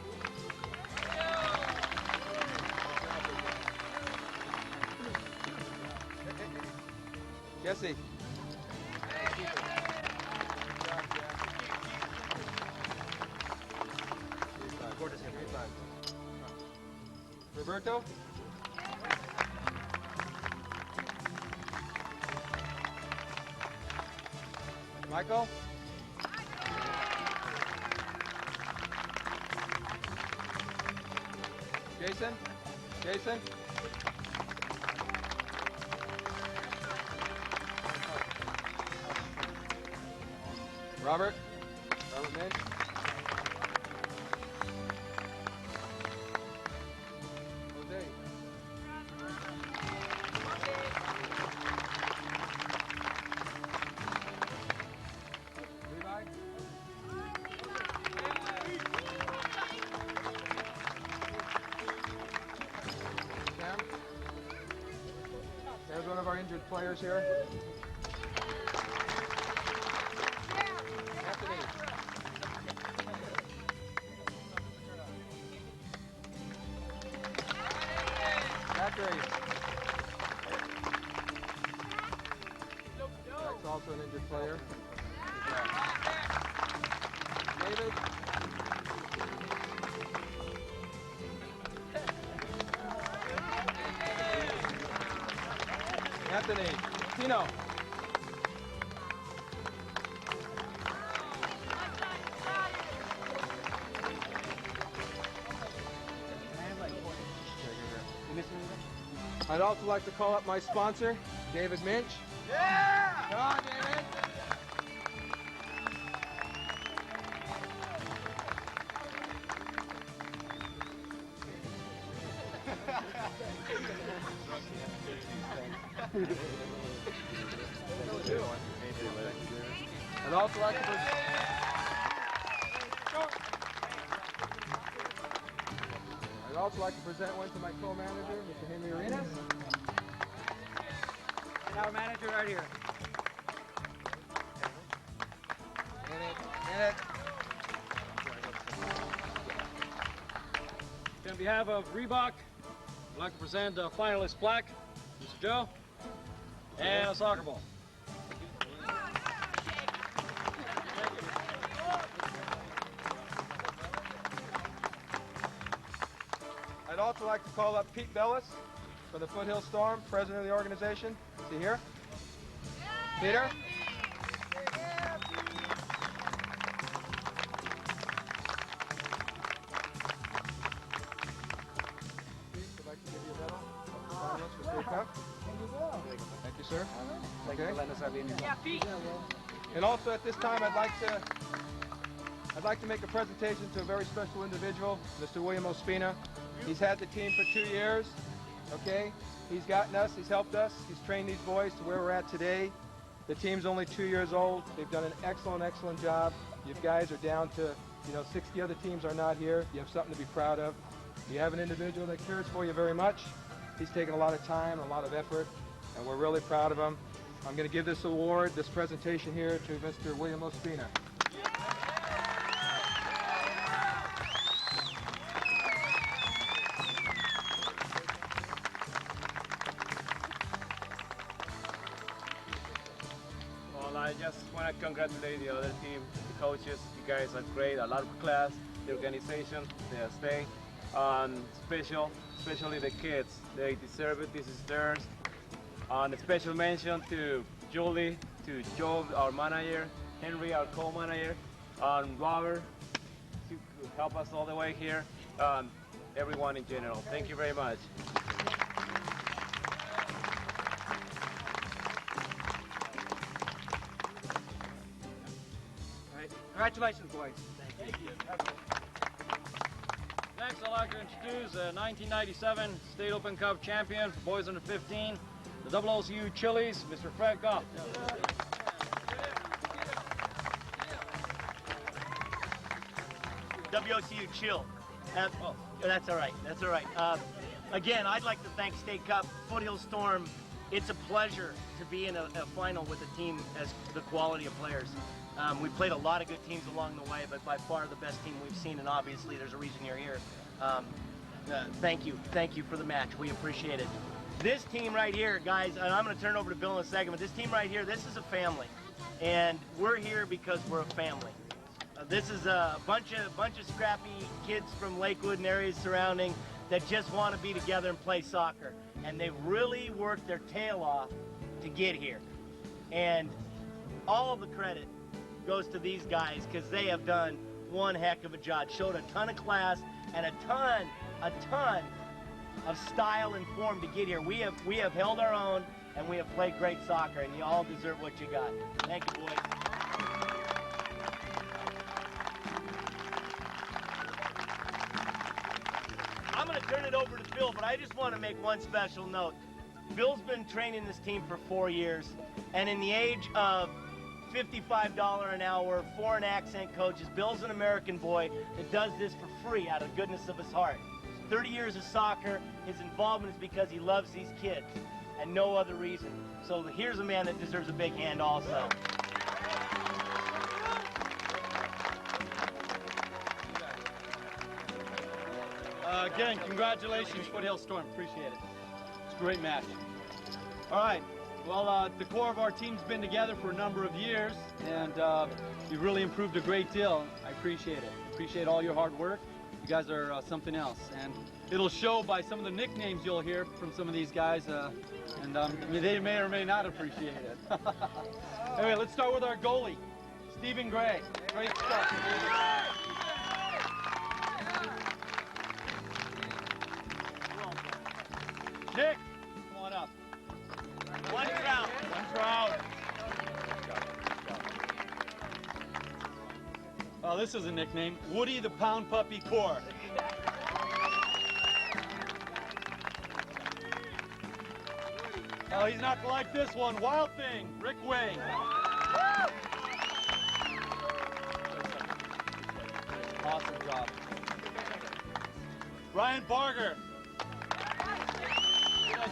Jesse. Roberto. Michael. Jason. Jason. Robert. Robert Minch. Jose. Levi. injured players here. Anthony. Zachary. That's also an injured player. David. Anthony. Tino. I'd also like to call up my sponsor, David Minch. Yeah! Come on, David. I'd also like to present one to my co-manager, Mr. Henry Arenas. And our manager right here. On behalf of Reebok, I'd like to present a finalist plaque, Mr. Joe, and a soccer ball. I'd also like to call up Pete Bellis for the Foothill Storm, president of the organization. Is he here? Peter? I'd like to give you a medal. For State Cup. Thank you, sir. Thank you for letting us have you in your And also at this time, I'd like to make a presentation to a very special individual, Mr. William Ospina. He's had the team for 2 years, okay? He's gotten us, he's helped us, he's trained these boys to where we're at today. The team's only 2 years old. They've done an excellent, excellent job. You guys are down to, 60 other teams are not here. You have something to be proud of. You have an individual that cares for you very much. He's taken a lot of time, a lot of effort, and we're really proud of him. I'm going to give this award, this presentation here to Mr. William Ospina. Well, I just want to congratulate the other team, the coaches. You guys are great. I love the class, the organization, the stay. Especially the kids. They deserve it. This is theirs. And a special mention to Julie, to Joe, our manager, Henry, our co-manager, and Robert, to help us all the way here. Everyone in general. Thank you very much. Congratulations, boys. Thank you. Next, I'd like to introduce the 1997 State Open Cup champion for boys under 15, the WCU Chili's, Mr. Fred Goff. WCU Chill. That's all right. That's all right. Again, I'd like to thank State Cup, Foothill Storm. It's a pleasure to be in a final with a team as the quality of players. We played a lot of good teams along the way, but by far the best team we've seen, and obviously there's a reason you're here. Thank you for the match. We appreciate it. This team right here, guys, and I'm going to turn it over to Bill in a second, but this team right here, this is a family, and we're here because we're a family. This is a bunch of scrappy kids from Lakewood and areas surrounding that just want to be together and play soccer, and they've really worked their tail off to get here. And all of the credit goes to these guys because they have done one heck of a job. Showed a ton of class and a ton of style and form to get here. We have held our own and we have played great soccer, and you all deserve what you got. Thank you, boys. I'm going to turn it over to Bill, but I just want to make one special note. Bill's been training this team for 4 years, and in the age of $55 an hour, foreign accent coaches, Bill's an American boy that does this for free out of the goodness of his heart. 30 years of soccer, his involvement is because he loves these kids. and no other reason. So here's a man that deserves a big hand also. Again, congratulations, Foothill Storm. Appreciate it. It's a great match. All right. Well, the core of our team's been together for a number of years, and you've really improved a great deal. I appreciate it. Appreciate all your hard work. You guys are something else, and it'll show by some of the nicknames you'll hear from some of these guys, and they may or may not appreciate it. Anyway, let's start with our goalie, Stephen Gray. Great stuff. Nick, come on up. One crowd. One crowd. Oh, this is a nickname. Woody the Pound Puppy Core. Oh, he's not like this one. Wild Thing, Rick Wayne. Awesome job. Ryan Barger.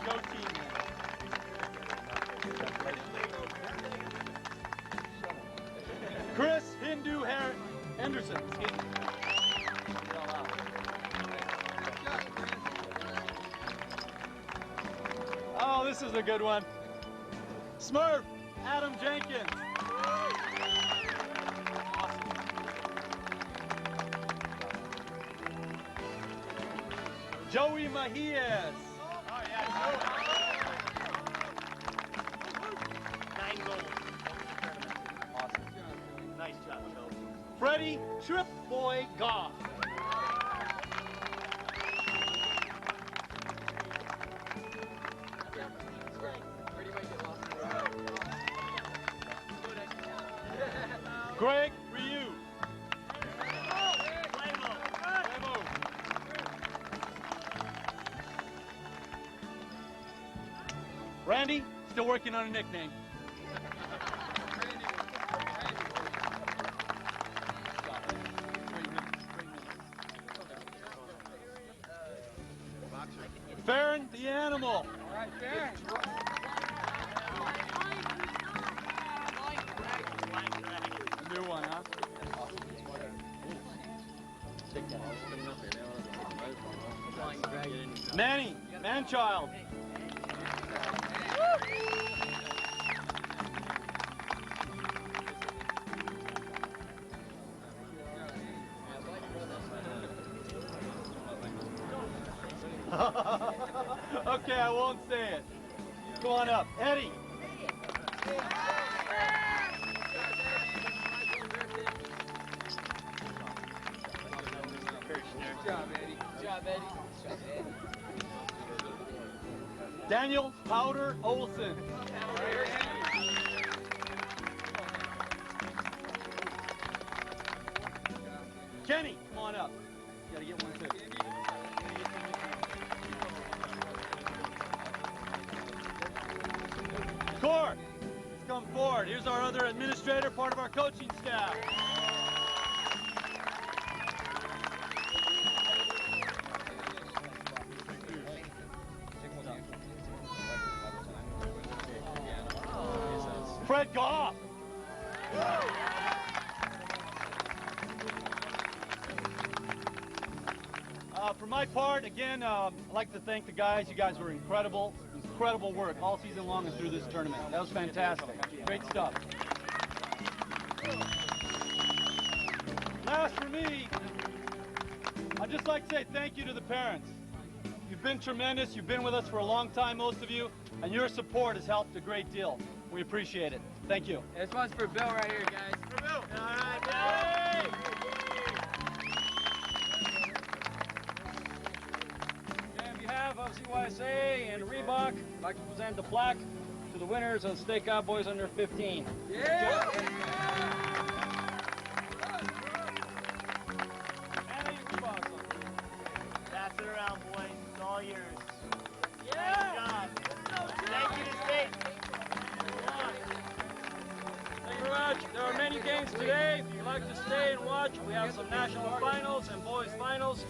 Go team. Chris Hindu Henderson. Oh, this is a good one. Smurf, Adam Jenkins. Awesome. Joey Mejias. 9 goals. Awesome. Nice job, Joe. Freddie Trip Boy Goff. Greg Ryu. Randy, still working on a nickname. Farron the Animal. All right, Farron. A new one, huh? Manny, Manchild. Okay, I won't say it. Come on up. Eddie. Good job, Eddie. Good job, Eddie. Daniel Powder Olson. Kenny, come on up. You gotta get one too. Court, let's come forward. Here's our other administrator, part of our coaching staff. Fred Goff. For my part, again, I'd like to thank the guys. You guys were incredible work all season long and through this tournament. That was fantastic. Great stuff. Last for me, I'd just like to say thank you to the parents. You've been tremendous. You've been with us for a long time, most of you, and your support has helped a great deal. We appreciate it. Thank you. This one's for Bill right here, guys. For Bill. All right, Bill. On behalf of CYSA and Reebok, I'd like to present the plaque to the winners of the State Cup Boys Under 15. Yeah! Pass it around, boys. It's all yours. Yeah! Good job. Thank you to State. Thank you very much. There are many games today. If you'd like to stay and watch, we have some national finals and boys finals.